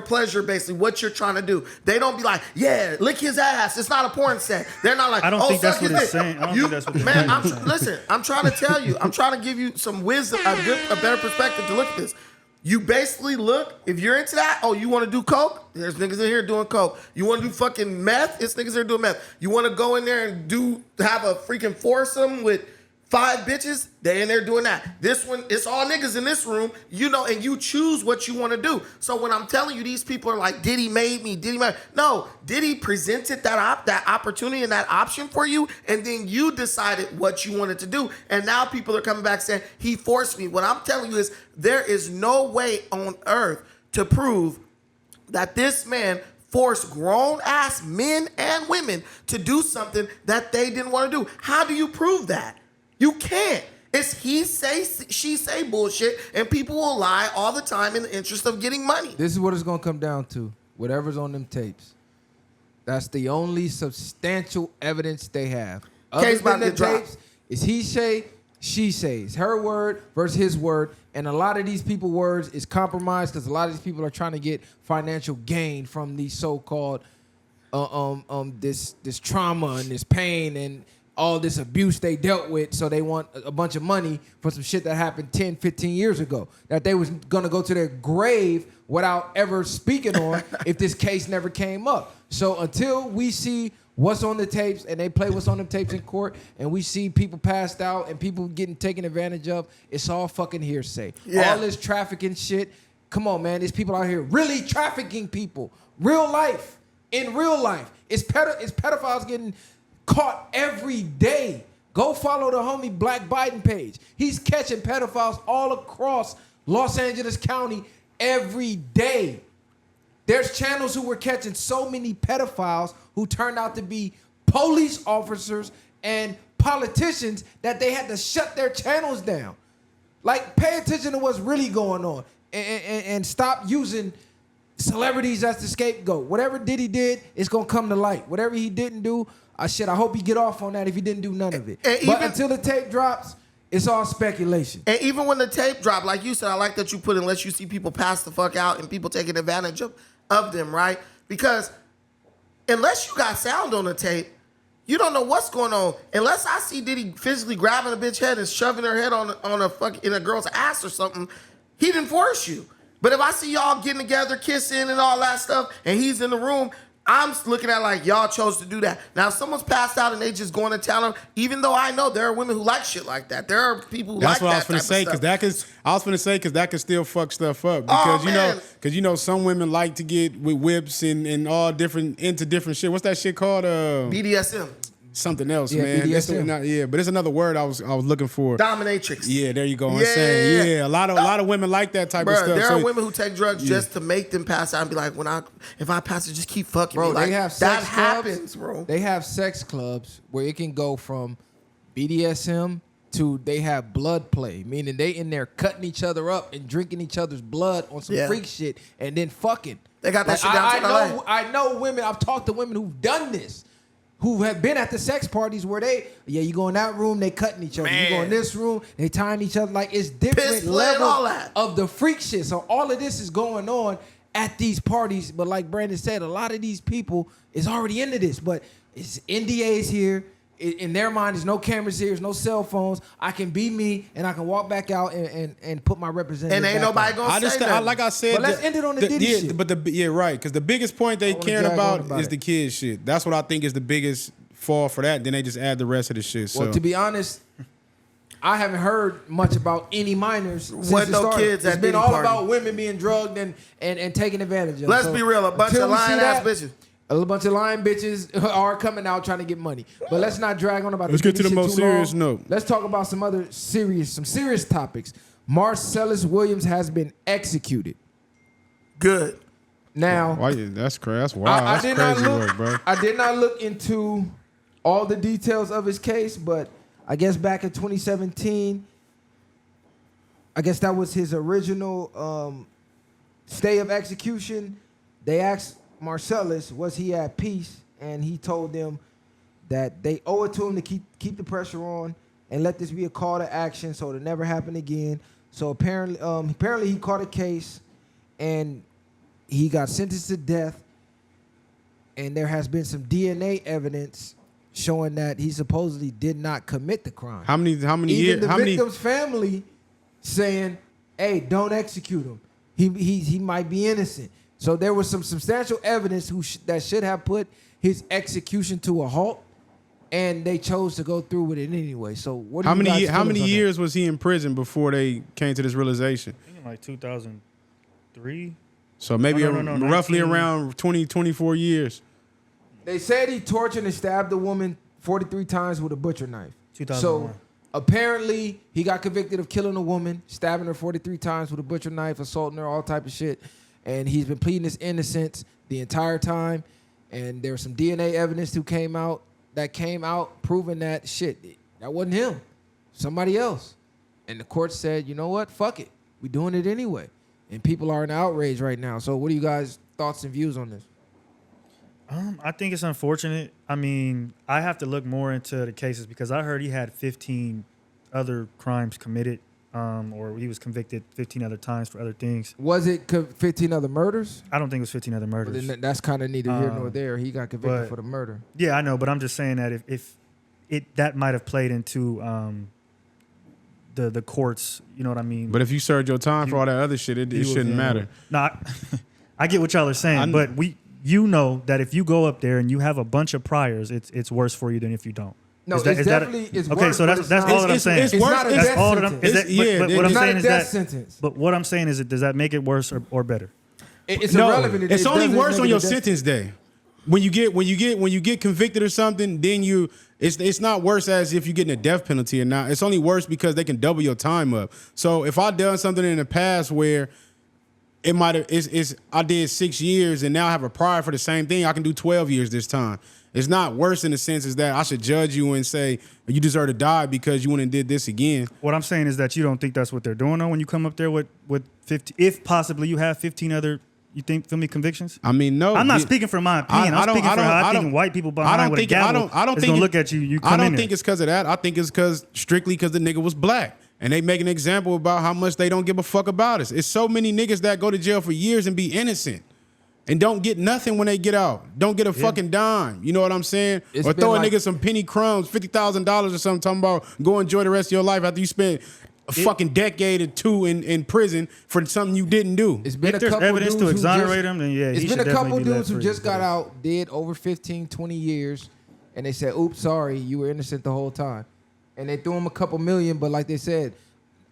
pleasure, basically, what you're trying to do. They don't be like, yeah, lick his ass. It's not a porn set. They're not like, I don't think that's what it's saying. I don't think that's what it's saying. Listen, I'm trying to tell you. I'm trying to give you some wisdom, a better perspective to look at this. You basically look, if you're into that, oh, you want to do coke? There's niggas in here doing coke. You want to do fucking meth? It's niggas here doing meth. You want to go in there and have a freaking foursome with 5 bitches? They in there doing that. This one, it's all niggas in this room, and you choose what you want to do. So when I'm telling you, these people are like, Diddy made me, No, Diddy presented that opportunity and that option for you, and then you decided what you wanted to do. And now people are coming back saying, he forced me. What I'm telling you is, there is no way on earth to prove that this man forced grown-ass men and women to do something that they didn't want to do. How do you prove that? You can't. It's he say, she say bullshit, and people will lie all the time in the interest of getting money. This is what it's going to come down to. Whatever's on them tapes. That's the only substantial evidence they have. Case Other than the dropped. tapes, is he say, she says. Her word versus his word. And a lot of these people's words is compromised because a lot of these people are trying to get financial gain from these so-called this trauma and this pain and all this abuse they dealt with, so they want a bunch of money for some shit that happened 10, 15 years ago that they was going to go to their grave without ever speaking on if this case never came up. So until we see what's on the tapes and they play what's on the tapes in court and we see people passed out and people getting taken advantage of, it's all fucking hearsay. Yeah. All this trafficking shit. Come on, man. There's people out here really trafficking people. Real life. In real life. It's pedophiles getting caught every day. Go follow the homie Black Biden page. He's catching pedophiles all across Los Angeles County every day. There's channels who were catching so many pedophiles who turned out to be police officers and politicians that they had to shut their channels down. Like, pay attention to what's really going on and stop using celebrities as the scapegoat. Whatever Diddy did, it's going to come to light. Whatever he didn't do, I hope he get off on that if he didn't do none of it. But until the tape drops, it's all speculation. And even when the tape dropped, like you said, I like that you put unless you see people pass the fuck out and people taking advantage of them, right? Because unless you got sound on the tape, you don't know what's going on. Unless I see Diddy physically grabbing a bitch head and shoving her head on in a girl's ass or something, he didn't force you. But if I see y'all getting together, kissing and all that stuff, and he's in the room, I'm looking at like y'all chose to do that. Now, if someone's passed out and they just going to tell them, even though I know there are women who like shit like that. There are people who like that. That's what I was going to say, because that can still fuck stuff up. Because, some women like to get with whips and all different shit. What's that shit called? BDSM. Something else, yeah, man. BDSM. But it's another word I was looking for. Dominatrix. Yeah, there you go. I'm saying, a lot of women like that type of stuff. There are women who take drugs just to make them pass out and be like, if I pass it, just keep fucking me. They have sex that clubs. happens, bro. They have sex clubs where it can go from BDSM to they have blood play, meaning they in there cutting each other up and drinking each other's blood on some freak shit and then fucking. They got that shit down to LA. I know women. I've talked to women who've done this. Who have been at the sex parties where you go in that room, they cutting each other. You go in this room, they tying each other. Like, it's different levels of the freak shit. So all of this is going on at these parties. But like Brandon said, a lot of these people is already into this. But it's NDAs here. In their mind, there's no cameras here, there's no cell phones. I can be me, and I can walk back out and put my representative. And ain't nobody gonna say nothing. Like I said, but let's end it on the Diddy shit. But right, because the biggest point they caring about is the kids shit. That's what I think is the biggest fall for that. Then they just add the rest of the shit. So. Well, to be honest, I haven't heard much about any minors since Wasn't it no started. kids at It's been Diddy all party. about women being drugged and taken advantage of. Let's So be real, a bunch until of we see lying ass that, bitches. A bunch of lying bitches are coming out trying to get money. But let's not drag on about Let's the get to the Diddy most shit too long. serious note. Let's talk about some serious topics. Marcellus Williams has been executed. Good. Now, That's crazy. That's wild. I That's did crazy not look. work, bro. I did not look into all the details of his case, but I guess back in 2017, I guess that was his original stay of execution. They asked Marcellus, was he at peace? And he told them that they owe it to him to keep the pressure on and let this be a call to action so it'll never happen again. So apparently he caught a case and he got sentenced to death. And there has been some DNA evidence showing that he supposedly did not commit the crime. How many Even years? the How many? victim's family saying, "Hey, don't execute him. He might be innocent." So there was some substantial evidence that should have put his execution to a halt, and they chose to go through with it anyway. So what? How many years was he in prison before they came to this realization? I think like 2003. So maybe No, roughly 19. around 20, 24 years. They said he tortured and stabbed the woman 43 times with a butcher knife. 2001. So apparently he got convicted of killing a woman, stabbing her 43 times with a butcher knife, assaulting her, all type of shit. And he's been pleading his innocence the entire time. And there was some DNA evidence that came out proving that shit, that wasn't him, somebody else. And the court said, you know what, fuck it, we doing it anyway. And people are in outrage right now. So what are you guys' thoughts and views on this? I think it's unfortunate. I mean, I have to look more into the cases because I heard he had 15 other crimes committed, or he was convicted 15 other times for other things. Was it 15 other murders? I don't think it was 15 other But murders. then that's kind of neither here nor there. He got convicted but- for the murder. Yeah, I know, but I'm just saying that if that might have played into the courts, you know what I mean? But if you served your time for all that other shit, it shouldn't matter. No, I get what y'all are saying, but you know that if you go up there and you have a bunch of priors, it's worse for you than if you don't. No, Is that- it's is that- definitely it's okay, worse, so but that's it's all not- that I'm saying. It's It's worse. not a It's- death All that I'm, sentence. is that, yeah, but what I'm It's not saying a is death that. sentence. But what I'm saying is, does that make it worse or better? It's No, irrelevant. it's It only doesn't worse make on it your a death- sentence day. When you get convicted or something, then it's not worse as if you're getting a death penalty or not. It's only worse because they can double your time up. So if I done something in the past where it might have I did 6 years and now I have a prior for the same thing, I can do 12 years this time. It's not worse in the sense is that I should judge you and say you deserve to die because you went and did this again. What I'm saying is that you don't think that's what they're doing though when you come up there with 50, if possibly you have 15 other, you think, feel me, convictions? I mean, no. I'm not speaking for my opinion. I'm speaking for how I think white people behind with a gavel is going to look at you. You come I in don't there. think it's because of that. I think it's strictly because the nigga was black. And they make an example about how much they don't give a fuck about us. It's so many niggas that go to jail for years and be innocent and don't get nothing when they get out. Don't get a fucking dime. You know what I'm saying? It's or been throw a like- nigga some penny crumbs, $50,000 or something, talking about go enjoy the rest of your life after you spent a fucking decade or two in prison for something you didn't do. It's been If a there's couple evidence dudes to who exonerate him, then yeah, It's he been should a couple definitely be let dudes who free. just got out, did over 15, 20 years, and they said, oops, sorry, you were innocent the whole time. And they threw him a couple million, but like they said,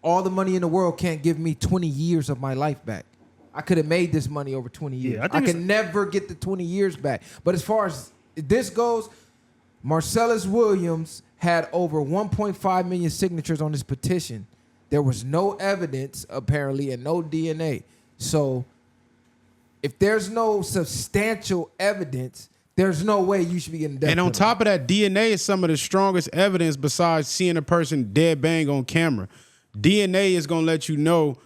all the money in the world can't give me 20 years of my life back. I could have made this money over 20 years. Yeah, I I think can never get the 20 years back. But as far as this goes, Marcellus Williams had over 1.5 million signatures on his petition. There was no evidence, apparently, and no DNA. So if there's no substantial evidence, there's no way you should be getting death And on penalty. top of that, DNA is some of the strongest evidence besides seeing a person dead bang on camera. DNA is going to let you know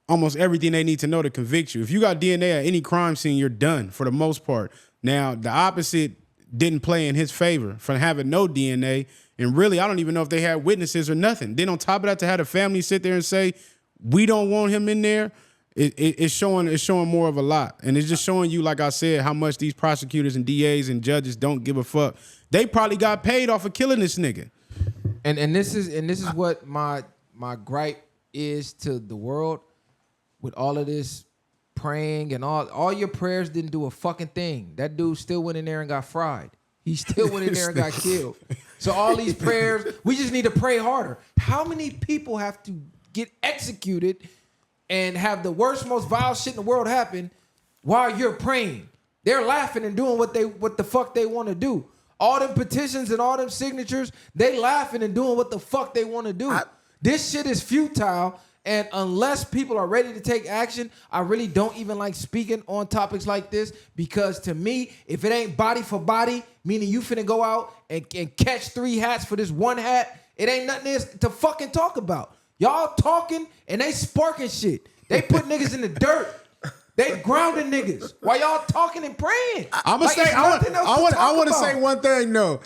almost everything they need to know to convict you. If you got DNA at any crime scene, you're done for the most part. Now, the opposite didn't play in his favor for having no DNA. And really, I don't even know if they had witnesses or nothing. Then on top of that, to have the family sit there and say, we don't want him in there, it's showing more of a lot. And it's just showing you, like I said, how much these prosecutors and DAs and judges don't give a fuck. They probably got paid off of killing this nigga. And this is what my gripe is to the world with all of this praying and all your prayers didn't do a fucking thing. That dude still went in there and got fried. He still went in there and got killed. So all these prayers, we just need to pray harder. how many people have to get executed and have the worst, most vile shit in the world happen while you're praying? They're laughing and doing what the fuck they want to do. All them petitions and all them signatures, they laughing and doing what the fuck they want to do. This shit is futile. And unless people are ready to take action, I really don't even like speaking on topics like this, because to me, if it ain't body for body, meaning you finna go out and catch 3 hats for this 1 hat, it ain't nothing to fucking talk about. Y'all talking and they sparking shit. They put niggas in the dirt. They grounding niggas while y'all talking and praying. I want to say one thing though.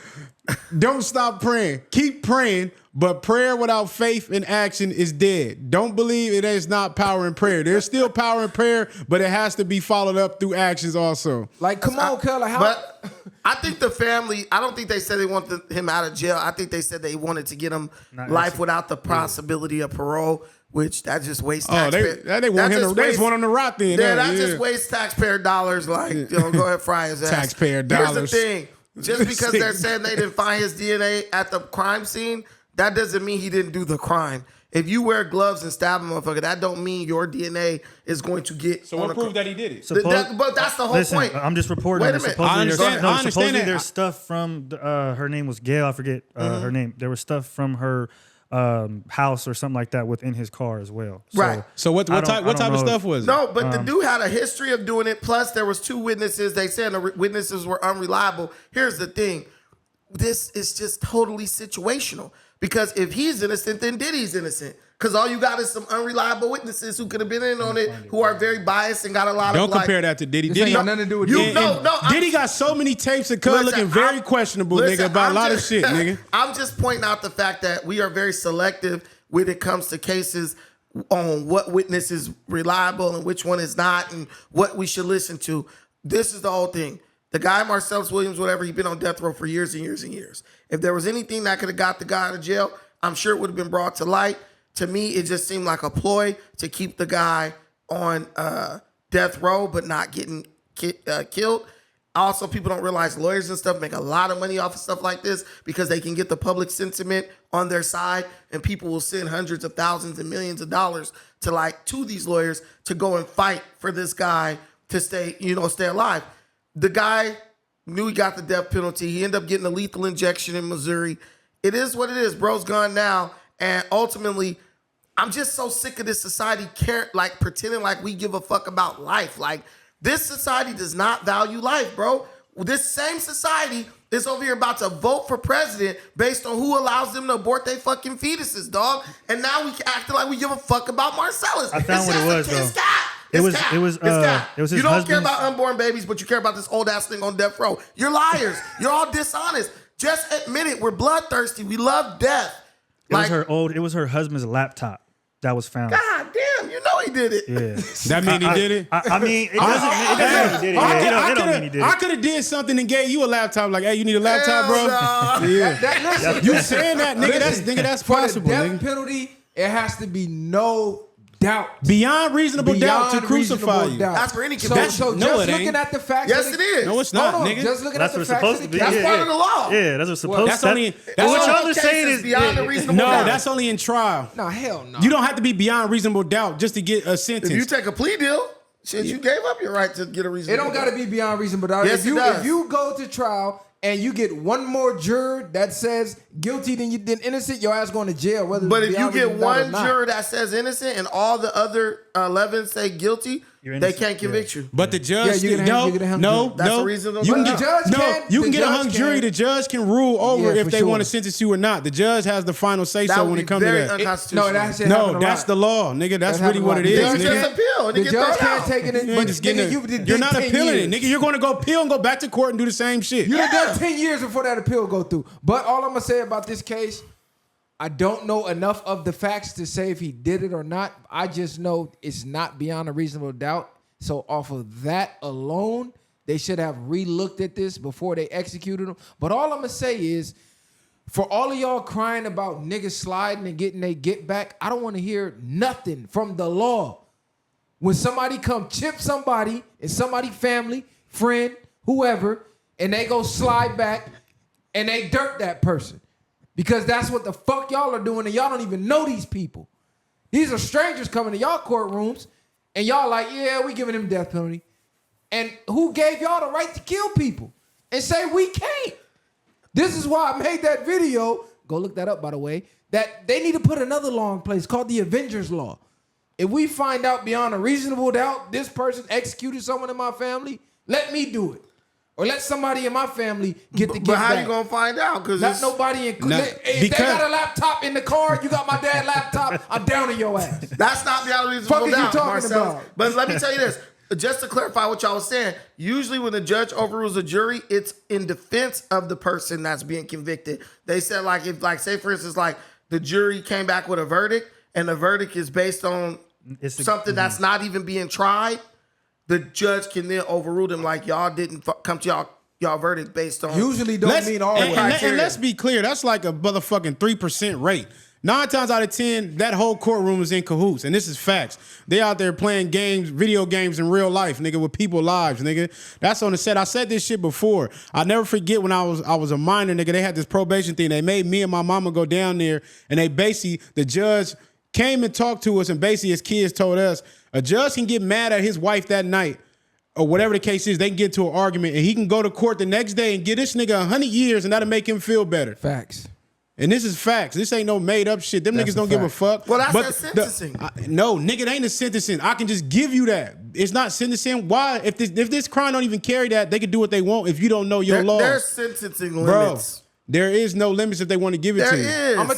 Don't stop praying. Keep praying. But prayer without faith and action is dead. Don't believe it is not power in prayer. There's still power in prayer, but it has to be followed up through actions also. Like, come on, Keller. But I think the family, I don't think they said they wanted him out of jail. I think they said they wanted to get him life without the possibility of parole, which that just wastes taxpayer. They want him to rot then. Yeah, that just wastes taxpayer dollars. Like, go ahead, fry his ass. Taxpayer dollars. Here's the thing. Just because they're saying they didn't find his DNA at the crime scene, that doesn't mean he didn't do the crime. If you wear gloves and stab a motherfucker, that don't mean your DNA is going to get. So what proved that he did it? But that's the whole point. I'm just reporting. Wait a minute. Supposedly there's stuff from her name was Gail. I forget her name. There was stuff from her house or something like that within his car as well. Right. So what type of stuff was it? No, but the dude had a history of doing it. Plus, there was 2 witnesses. They said the witnesses were unreliable. Here's the thing. This is just totally situational. Because if he's innocent, then Diddy's innocent. Because all you got is some unreliable witnesses who could have been in on it, who are very biased and got a lot Don't of compare that to Diddy. Diddy got nothing to do with Diddy. Diddy got so many tapes of Cuz looking very questionable, nigga, about a lot of shit, nigga. I'm just pointing out the fact that we are very selective when it comes to cases on what witness is reliable and which one is not and what we should listen to. This is the whole thing. The guy, Marcellus Williams, whatever, he's been on death row for years and years and years. If there was anything that could have got the guy out of jail, I'm sure it would have been brought to light. To me, it just seemed like a ploy to keep the guy on death row but not getting killed. Also, people don't realize lawyers and stuff make a lot of money off of stuff like this because they can get the public sentiment on their side, and people will send hundreds of thousands and millions of dollars to these lawyers to go and fight for this guy to stay alive. The guy knew he got the death penalty. He ended up getting a lethal injection in Missouri. It is what it is. Bro's gone now. And ultimately, I'm just so sick of this society pretending like we give a fuck about life. Like, this society does not value life, bro. This same society is over here about to vote for president based on who allows them to abort their fucking fetuses, dog. And now we acting like we give a fuck about Marcellus. I found what it was, though. It was his you don't care about unborn babies, but you care about this old ass thing on death row. You're liars. You're all dishonest. Just admit it. We're bloodthirsty. We love death. It was her husband's laptop that was found. God damn, you know he did it. Yeah. That mean he did it? I mean, it doesn't mean he did it. It don't mean he did it. I could have did something and gave you a laptop. Like, hey, you need a laptop, bro? No. Yeah. You saying that, nigga? That's possible, For the death nigga. penalty, it has to be no doubt. Beyond reasonable doubt to crucify you. That's for any conviction. So just looking at the facts. Yes, it is. No, it's not, nigga. Just looking That's at what the it's facts. supposed to be. That's part of the law. Yeah, that's what's supposed to be. What y'all are saying is beyond a reasonable doubt. No, that's only in trial. No, hell no. You don't have to be beyond reasonable doubt just to get a sentence. If you take a plea deal, shit, you gave up your right to get a reasonable It don't got to be beyond reasonable doubt. Yes, it does. If you go to trial and you get one more juror that says guilty than innocent, your ass going to jail. But if you get one juror that says innocent and all the other 11 say guilty, they can't convict you. But the judge, That's a reasonable you can doubt. get a hung jury. The judge can rule over if they want to sentence you or not. The judge has the final say so when it comes to that. No, that's the law, nigga. That's really what it is. The judge just appeal and the judge can't take it in. You're not appealing it, nigga. You're going to go appeal and go back to court and do the same shit. You done 10 years before that appeal go through. But all I'm gonna say about this case, I don't know enough of the facts to say if he did it or not. I just know it's not beyond a reasonable doubt. So off of that alone, they should have re-looked at this before they executed him. But all I'm gonna say is, for all of y'all crying about niggas sliding and getting they get back, I don't want to hear nothing from the law. When somebody come chip somebody and somebody family, friend, whoever, and they go slide back and they dirt that person. Because that's what the fuck y'all are doing, and y'all don't even know these people. These are strangers coming to y'all courtrooms, and y'all like, yeah, we giving him death penalty. And who gave y'all the right to kill people and say we can't? This is why I made that video. Go look that up, by the way. That they need to put another law in place called the Avengers Law. If we find out beyond a reasonable doubt this person executed someone in my family, let me do it. Or let somebody in my family get the gift But how back. you gonna find out? Because Not nobody in. If they got a laptop in the car, you got my dad's laptop, I'm down in your ass. that's not beyond a Fuck reasonable is you doubt, talking Marcellus. about? But let me tell you this. Just to clarify what y'all was saying, usually when the judge overrules a jury, it's in defense of the person that's being convicted. They said, like, if, like, say for instance, like the jury came back with a verdict, and the verdict is based on something that's not even being tried, the judge can then overrule them. Like, y'all didn't come to y'all verdict based on. Usually don't mean always. And let's be clear, that's like a motherfucking 3% rate. 9 times out of 10, that whole courtroom is in cahoots, and this is facts. They out there playing games, video games in real life, nigga, with people's lives, nigga. That's on the set. I said this shit before. I never forget when I was a minor, nigga. They had this probation thing. They made me and my mama go down there, and they basically, the judge came and talked to us, and basically, as kids told us, a judge can get mad at his wife that night, or whatever the case is. They can get into an argument, and he can go to court the next day and give this nigga 100 years, and that'll make him feel better. Facts. And this is facts. This ain't no made up shit. Them niggas don't give a fuck. Well, that's But that sentencing. no, nigga, it ain't a sentencing. I can just give you that. It's not sentencing. Why? If this crime don't even carry that, they can do what they want if you don't know your law. There's sentencing limits. Bro, there is no limits if they want to give it There to you. is. I'm gonna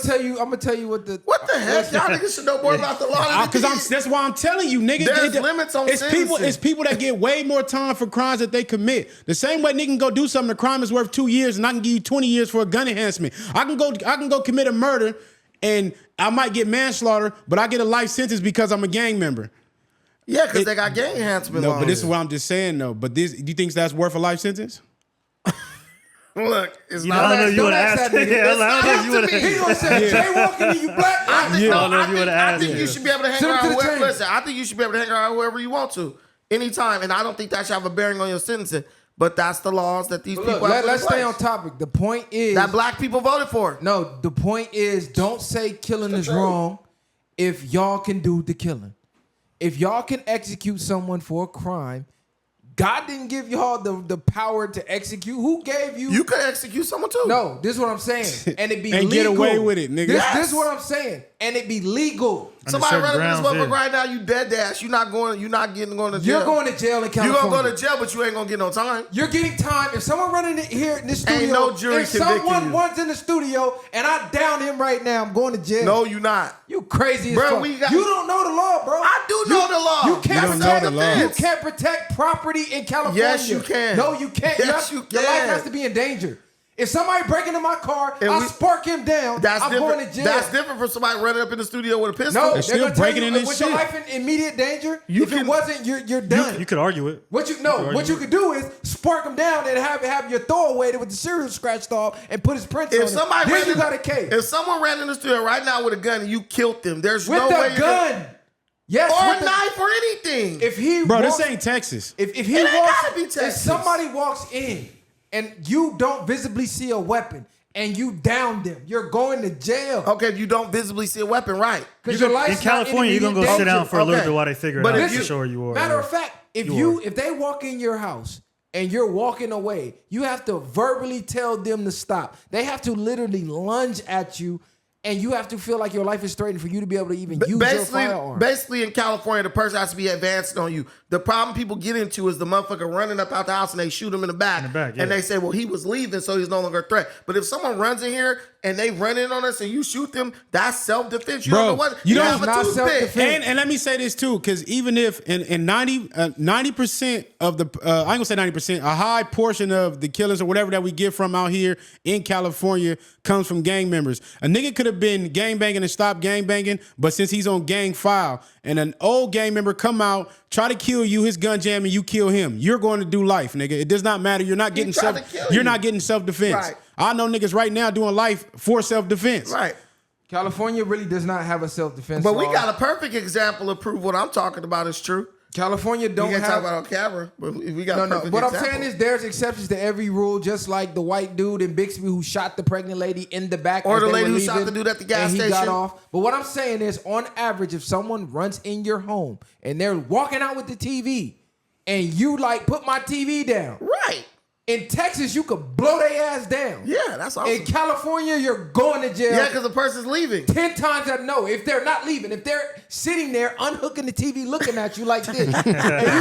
tell you what the heck? Y'all niggas should know more about the law than Because that's why I'm telling you, nigga. There's limits on sentencing. It's people that get way more time for crimes that they commit. The same way nigga can go do something, the crime is worth 2 years, and I can give you 20 years for a gun enhancement. I can go commit a murder, and I might get manslaughter, but I get a life sentence because I'm a gang member. Yeah, because they got gang enhancement No, laws. but this is what I'm just saying though. But this, do you think that's worth a life sentence? Look, it's I not. don't know if you would have asked. that nigga. Yeah, I don't know if you would It's not up to me. He have. gonna say jaywalking and you black. I think, I no, don't know if I you would've think, I asked think him. you should be able to hang Send him around to the whoever. chain. Listen, I think you should be able to hang around whoever you want to, anytime, and I don't think that should have a bearing on your sentencing. But that's the laws that these people have. Let's stay on topic. The point is that black people voted for. No, the point is don't say killing is wrong if y'all can do the killing. If y'all can execute someone for a crime, God didn't give y'all the power to execute. Who gave you? You could execute someone too. No, this is what I'm saying. And it be And legal. get away with it, nigga. This is what I'm saying. And it be legal. Somebody certain running this grounds, motherfucker yeah. right now, you dead dash. You're not going to jail. You're going to jail in You're California. gonna go to jail, but you ain't gonna get no time. You're getting time. If someone running it here in this studio, Ain't no jury if convicting someone you. runs in the studio and I down him right now, I'm going to jail. No, you not. You crazy as Bro, fuck. we got- You don't know the law, bro. I do know the law. You can't You don't know the law. You can't protect property in California. Yes, you can. No, you can't. Yes, you Your life can. has to be in danger. If somebody break into my car, And I we- spark him down. That's I'm different. going to jail. That's different from somebody running up in the studio with a pistol. No, They're they're still gonna tell breaking you, in this was your shit. life in immediate danger? You if can- it wasn't, you're done. You could argue it. What you could do is spark him down and have your throwaway with the cereal scratched off and put his prints on If it. somebody Then ran you in, got a case. if someone ran in the studio right now with a gun and you killed them, there's With no the way you gun. Yes, or with a the- knife or anything. If he Bro, walks, this ain't Texas. if he It ain't walks, gotta be if Texas. somebody walks in and you don't visibly see a weapon and you down them, you're going to jail. Okay, if you don't visibly see a weapon, right? Because your In life's California, you're gonna go immediate sit down danger. for a little Okay. bit while they figure it But out. if For you- sure you are. Matter of fact, if they walk in your house and you're walking away, you have to verbally tell them to stop. They have to literally lunge at you, and you have to feel like your life is threatened for you to be able to even use your firearm. Basically, in California, the person has to be advanced on you. The problem people get into is the motherfucker running up out the house and they shoot him in the back. yeah. And they say, well, he was leaving, so he's no longer a threat. But if someone runs in here and they run in on us and you shoot them, that's self-defense. You Bro, don't know what. you don't- have a Not toothpick. self-defense. And let me say this too, because even if in 90% of the, I ain't gonna say 90%, a high portion of the killings or whatever that we get from out here in California comes from gang members. A nigga could have been gang banging and stopped gang banging, but since he's on gang file and an old gang member come out, try to kill you, his gun jam, and you kill him, you're going to do life, nigga. It does not matter. You're not getting tried to kill you're you. not getting self-defense. Right. I know niggas right now doing life for self-defense. Right. California really does not have a self-defense But we law. got a perfect example to prove what I'm talking about is true. California don't We can't have. talk about it on camera, but we got. No. perfect What I'm example. saying is there's exceptions to every rule, just like the white dude in Bixby who shot the pregnant lady in the back. Or as the they lady were who shot leaving, the dude at the gas and he got station. off. But what I'm saying is, on average, if someone runs in your home and they're walking out with the TV, and you like put my TV down, Right. in Texas you could blow their ass down. Yeah, that's awesome. In California, you're going to jail. Yeah, because the person's leaving. 10 times out of no, if they're not leaving, if they're sitting there unhooking the TV looking at you like this, and you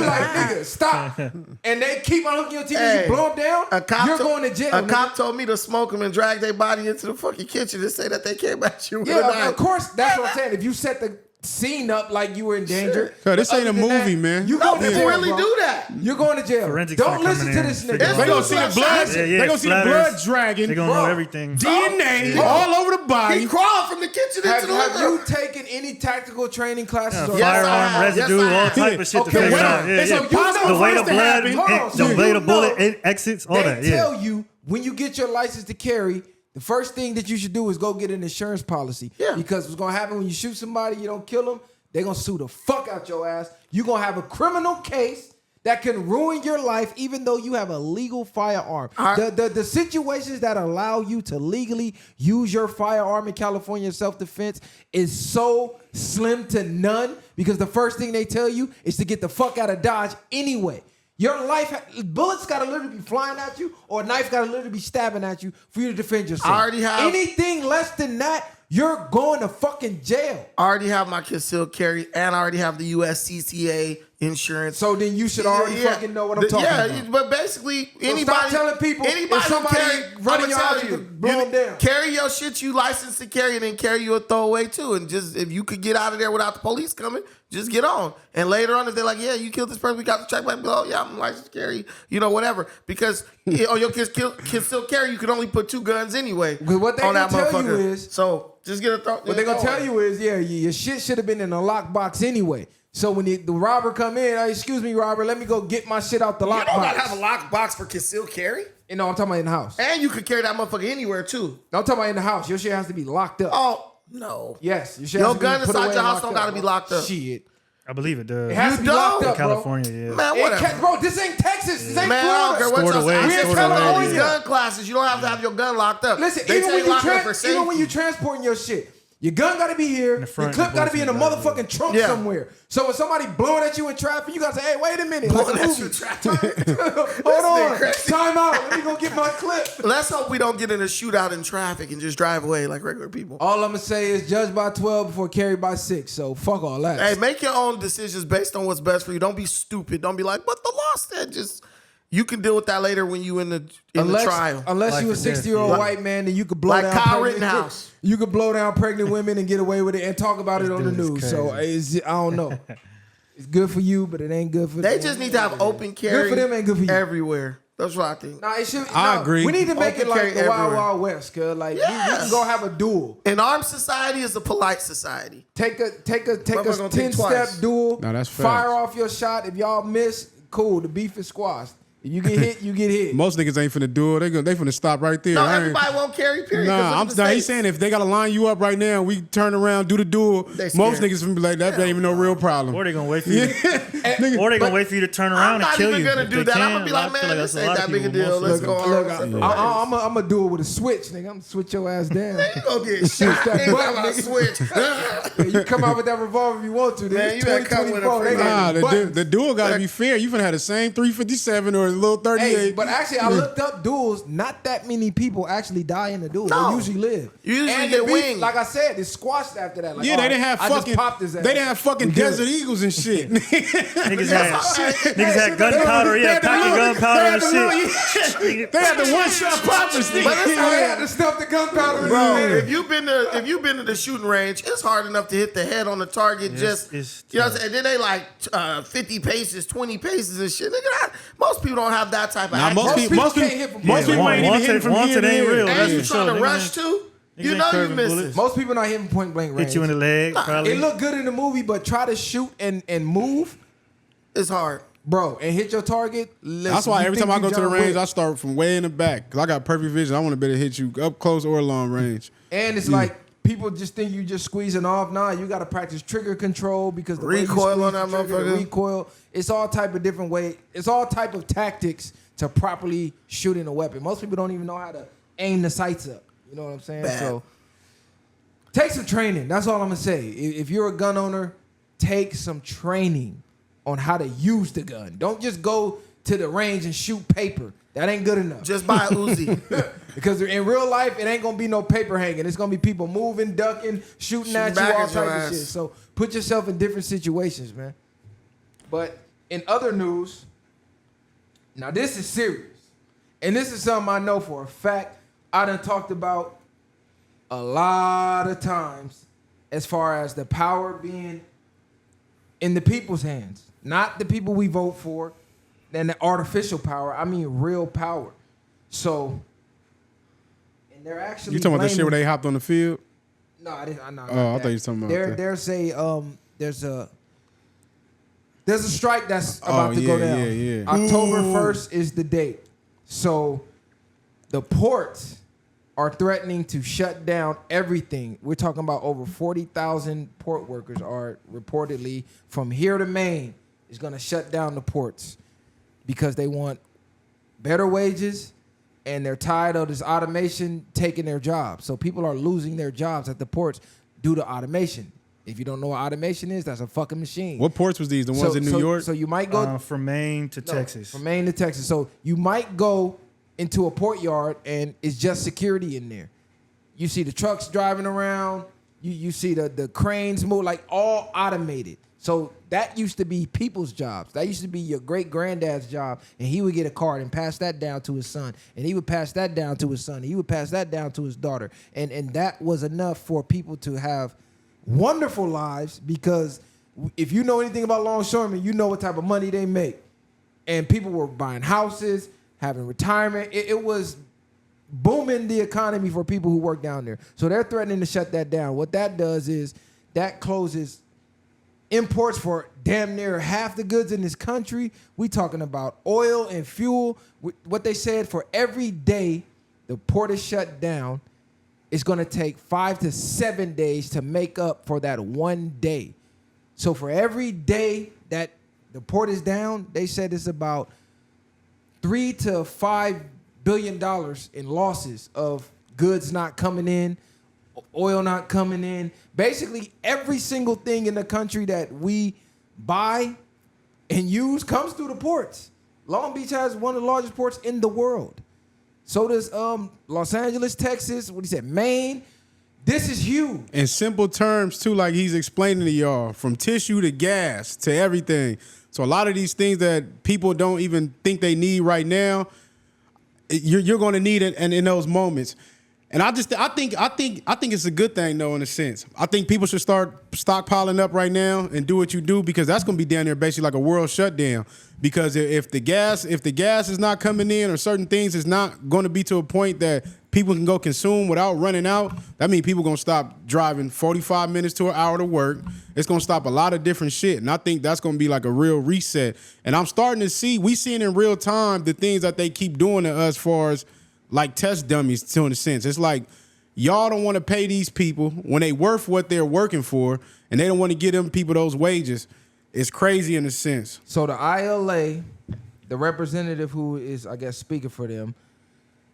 like, nigga, stop. And they keep unhooking your TV, Hey, you blow them down, you're going to jail. A nigga. cop told me to smoke them and drag their body into the fucking kitchen and say that they came at you with a Yeah, knife. of course, that's what I'm saying. If you set the scene up like you were in danger. Cause this but ain't a other than movie, that, man. You No, going to people jail, really bro. do that. You're going to jail. Forensics Don't gonna listen come to in this and nigga. figure it They out. gonna see the blood. Yeah, They gonna see the splatters. blood dragging. They gonna know everything. DNA all over the He body. crawled from the kitchen into Have the you living room. taken any tactical training classes? Yeah, or Yes, I firearm have. residue, Yes, I all have. type of shit Okay, to figure wait it a out. minute. Yeah, So yeah. you know The way the first to blood, happen. Hold on, the so way you the bullet know exits, all they that. Yeah. tell you when you get your license to carry, the first thing that you should do is go get an insurance policy. Yeah. Because what's gonna happen when you shoot somebody, you don't kill them, they're gonna sue the fuck out your ass. You're gonna have a criminal case that can ruin your life, even though you have a legal firearm. The situations that allow you to legally use your firearm in California self-defense is so slim to none because the first thing they tell you is to get the fuck out of Dodge anyway. Your life, bullets gotta literally be flying at you, or a knife gotta literally be stabbing at you for you to defend yourself. I already have- anything less than that, you're going to fucking jail. I already have my concealed carry, and I already have the USCCA insurance. So then you should already fucking know what I'm talking about. But basically, So anybody stop telling people if anybody who somebody carry, running I'ma your tell house, you could blow them down. Carry your shit you licensed to carry, and then carry you a throwaway too. And just if you could get out of there without the police coming, just get on. And later on, if they're like, "Yeah, you killed this person, we got the check back," oh yeah, I'm licensed to carry, whatever. Because on your concealed carry, you can only put 2 guns anyway. But what they on gonna that tell you motherfucker. is- so just get a throw. What they're gonna tell you is, yeah, your shit should have been in a lockbox anyway. So when the robber come in, hey, excuse me, robber, let me go get my shit out the You don't gotta lockbox. have a lockbox for concealed carry, You know, I'm talking about in the house. and you could carry that motherfucker anywhere too. No, I'm talking about in the house. Your shit has to be locked up. Oh no. Yes, your shit Your has to gun be put inside away your and house locked don't gotta up, be bro. locked up. Shit. I believe it does. It has You to be locked don't? up, bro. California, yeah. Man, whatever. Bro, this ain't Texas. This ain't Man, I don't care Florida. what Stored your away, we in stored California away. gun classes. You don't have to have your gun locked up. Listen, they even tell when, you lock it up for even when you safety. transporting your shit, your gun gotta be here. the front, Your clip the gotta be in a both of them, motherfucking trunk Yeah. somewhere. So when somebody blowing at you in traffic, you gotta say, "Hey, wait a minute, Blowing like a at movie. you, trap. Hold on, crazy. time out. Let me go get my clip." Let's hope we don't get in a shootout in traffic and just drive away like regular people. All I'm gonna say is judge by 12 before carry by 6. So fuck all that. Hey, make your own decisions based on what's best for you. Don't be stupid. Don't be like, "But the law said." Just you can deal with that later when you in the trial. Unless Life you a or death, 60-year-old yeah. white man, then you could blow Like down Kyle pregnant- Rittenhouse. You could blow down pregnant women and get away with it and talk about it This on the dude is news. So I don't know. It's good for you, but it ain't good for They them. just need to have open carry. for them, ain't good for you. Everywhere. That's what I think. Nah, it should. I nah, agree. We need to make Open it like carry the Wild everywhere. Wild West, cause like we Yes. can go have a duel. An armed society is a polite society. Take a Motherfucker gonna think 10-step twice. duel. Nah, that's fire facts. off your shot. If y'all miss, cool. The beef is squashed. If you get hit, you get hit. Most niggas ain't finna do it. They finna stop right there. No, I ain't- everybody won't carry. Period. 'cause Nah, of the nah, he's states. saying if they gotta line you up right now, we turn around, do the duel. They Most scared. niggas finna be like, that ain't even no real problem. Or they gonna wait for you. Nigga, Or they but gonna wait for you to turn I'm around and not kill even you. gonna If do they that. I'm can, gonna be I like, feel man, that's this a lot ain't of that big a people, deal. most Let's of go them. on Look, our separate ways. I'm gonna do it with a switch, nigga. I'm switch your ass down. You gonna get shot. that Ain't butt, talking about nigga. switch. Yeah, you come out with that revolver if you want to. Man, Nigga. you better come with a 2024. They freaking- got Nah, these buttons. the duel gotta be fair. You finna have the same 357 or a little 38. Hey, but actually, I looked up duels. Not that many people actually die in a duel. No. They usually live. You usually and get the beef, winged. Like I said, it's squashed after that. Like, yeah, all they right, didn't have I fucking. just popped his ass. They didn't have fucking We good. Desert Eagles and shit. Niggas had gunpowder, yeah, packing gunpowder and shit. They had the one shot poppers. But it's I had to stuff the gunpowder in Bro, his head. if you've been to the shooting range, it's hard enough to hit the head on the target. Yes, Just it's you know, what I'm saying? And then they like 50 paces, 20 paces and shit. Nigga, most people don't have that type of. Nah, accuracy. most people can't hit from most here. people ain't even hitting from Once here it to ain't here. real. And That's you for trying sure. to Niggas rush ain't- too? niggas You ain't know you curving missing. bullets. Most people not hitting point blank range. Hit you in the leg, probably. It looked good in the movie, but try to shoot and move, It's hard. bro, and hit your target. Listen, That's why you every think time I you go to the John range, Wick. I start from way in the back because I got perfect vision. I want to be able to hit you up close or long range. And it's like people just think you just squeezing off. Nah, you got to practice trigger control because the way you Recoil squeeze on that the trigger, the motherfucker. recoil. It's all type of different way. It's all type of tactics to properly shooting a weapon. Most people don't even know how to aim the sights up. You know what I'm saying? Bad. So take some training. That's all I'm gonna say. If you're a gun owner, take some training on how to use the gun. Don't just go to the range and shoot paper. That ain't good enough. Just buy a Uzi. Because in real life, it ain't gonna be no paper hanging. It's gonna be people moving, ducking, shooting at you, back all at your types of ass. shit. So put yourself in different situations, man. But in other news, now this is serious. And this is something I know for a fact I done talked about a lot of times as far as the power being in the people's hands. Not the people we vote for and the artificial power. I mean real power. So, and they're actually You talking about that shit where blaming- they hopped on the field? No, I didn't. I'm not. Oh, I thought you were talking about that. There's a strike that's about to go down. yeah. October 1st is the date. So the ports are threatening to shut down everything. We're talking about over 40,000 port workers are reportedly from here to Maine is going to shut down the ports because they want better wages and they're tired of this automation taking their jobs. So people are losing their jobs at the ports due to automation. If you don't know what automation is, that's a fucking machine. What ports was these? The ones in New York? So you might go From Maine to no, Texas. From Maine to Texas. So you might go into a port yard and it's just security in there. You see the trucks driving around. You see the cranes move, like all automated. So that used to be people's jobs. That used to be your great granddad's job. And he would get a card and pass that down to his son. And he would pass that down to his son. And he would pass that down to his daughter. And that was enough for people to have wonderful lives, because if you know anything about longshoremen, you know what type of money they make. And people were buying houses, having retirement. It was booming the economy for people who work down there. So they're threatening to shut that down. What that does is that closes imports for damn near half the goods in this country. We talking about oil and fuel. What they said, for every day the port is shut down, it's going to take 5 to 7 days to make up for that one day. So for every day that the port is down, they said it's about $3 to $5 billion in losses of goods not coming in, oil not coming in. Basically, every single thing in the country that we buy and use comes through the ports. Long Beach has one of the largest ports in the world. So does Los Angeles, Texas, what he said, Maine. This is huge. In simple terms, too, like he's explaining to y'all, from tissue to gas to everything. So a lot of these things that people don't even think they need right now, you're going to need it, and in those moments. And I think it's a good thing, though, in a sense. I think people should start stockpiling up right now and do what you do, because that's going to be down there basically like a world shutdown. Because if the gas is not coming in, or certain things is not going to be to a point that people can go consume without running out, that means people going to stop driving 45 minutes to an hour to work. It's going to stop a lot of different shit. And I think that's going to be like a real reset. And I'm starting to see, we seeing in real time the things that they keep doing to us, as far as like test dummies, to in a sense. It's like y'all don't want to pay these people when they worth what they're working for, and they don't want to give them people those wages. It's crazy in a sense. So the ILA, the representative who is, I guess, speaking for them,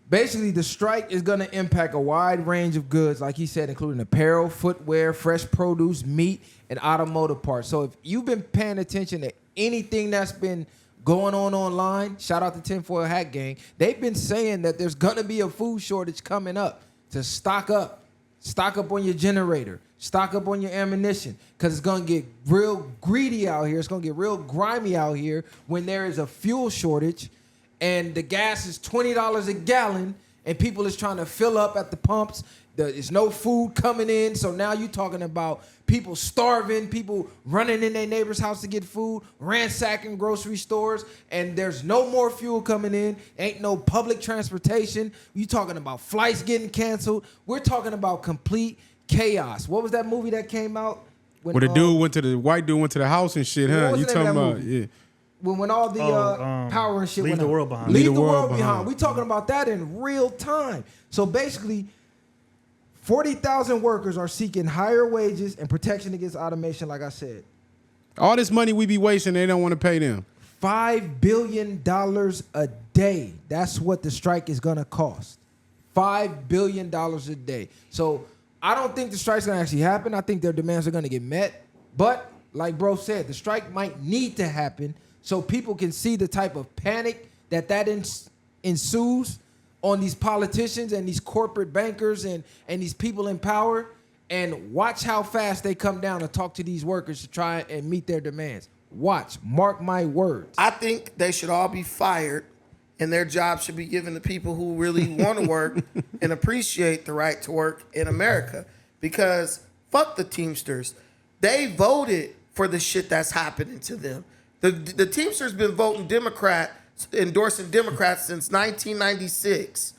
basically the strike is going to impact a wide range of goods, like he said, including apparel, footwear, fresh produce, meat, and automotive parts. So if you've been paying attention to anything that's been going on online, shout out to Tinfoil Hat Gang, they've been saying that there's going to be a food shortage coming up. To stock up on your generator, stock up on your ammunition, because it's going to get real greedy out here. It's going to get real grimy out here when there is a fuel shortage and the gas is $20 a gallon and people is trying to fill up at the pumps. There's no food coming in. So now you're talking about people starving, people running in their neighbor's house to get food, ransacking grocery stores, and there's no more fuel coming in. Ain't no public transportation. You talking about flights getting canceled. We're talking about complete chaos. What was that movie that came out? When Where the white dude went to the house and shit, huh? What was You the name talking of that about, movie? yeah. When all the power and shit Leave went the out. World Behind. Leave the world behind. We talking about that in real time. So basically, 40,000 workers are seeking higher wages and protection against automation, like I said. All this money we be wasting, they don't want to pay them. $5 billion a day. That's what the strike is going to cost. $5 billion a day. So I don't think the strike's going to actually happen. I think their demands are going to get met. But like bro said, the strike might need to happen so people can see the type of panic that ensues on these politicians and these corporate bankers and these people in power, and watch how fast they come down and talk to these workers to try and meet their demands. Watch. Mark my words. I think they should all be fired, and their job should be given to people who really want to work and appreciate the right to work in America. Because fuck the Teamsters. They voted for the shit that's happening to them. The Teamsters been voting Democrat, endorsing Democrats since 1996.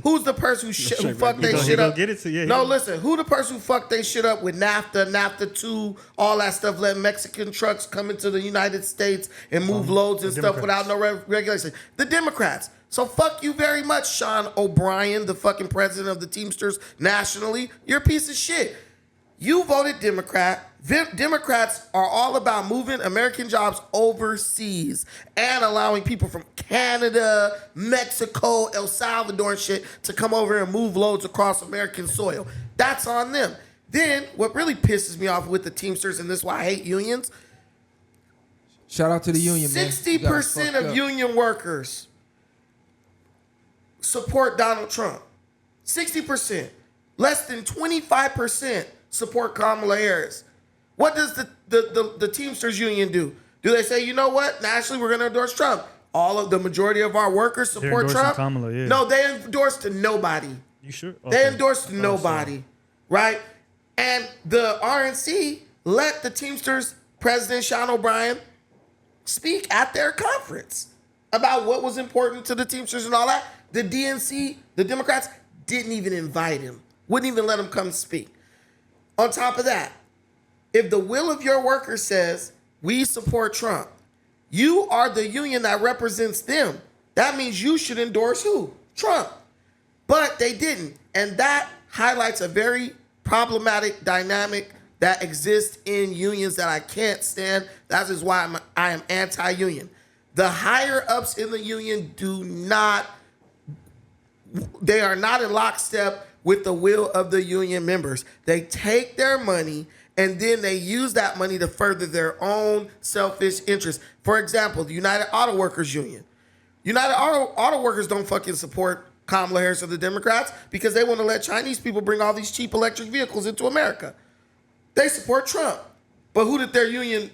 Who's the person who fucked they shit up? Listen. Who the person who fucked they shit up with NAFTA, NAFTA 2, all that stuff, letting Mexican trucks come into the United States and move loads and stuff without no regulation? The Democrats. So fuck you very much, Sean O'Brien, the fucking president of the Teamsters nationally. You're a piece of shit. You voted Democrat. Democrats are all about moving American jobs overseas and allowing people from Canada, Mexico, El Salvador and shit to come over and move loads across American soil. That's on them. Then what really pisses me off with the Teamsters, and this is why I hate unions. Shout out to the union, 60% of union workers support Donald Trump. 60%. Less than 25% support Kamala Harris. What does the Teamsters union do? Do they say, you know what? Nationally, we're going to endorse Trump. The majority of our workers support Trump. Kamala, yeah. No, they endorse to nobody. You sure? Okay. They endorse to nobody, right? And the RNC let the Teamsters president, Sean O'Brien, speak at their conference about what was important to the Teamsters and all that. The DNC, the Democrats, didn't even invite him. Wouldn't even let him come speak. On top of that, if the will of your workers says, we support Trump, you are the union that represents them. That means you should endorse who? Trump. But they didn't. And that highlights a very problematic dynamic that exists in unions that I can't stand. That is why I am anti-union. The higher ups in the union they are not in lockstep with the will of the union members. They take their money and then they use that money to further their own selfish interests. For example, the United Auto Workers Union. United Auto Workers don't fucking support Kamala Harris or the Democrats because they want to let Chinese people bring all these cheap electric vehicles into America. They support Trump. But who did their union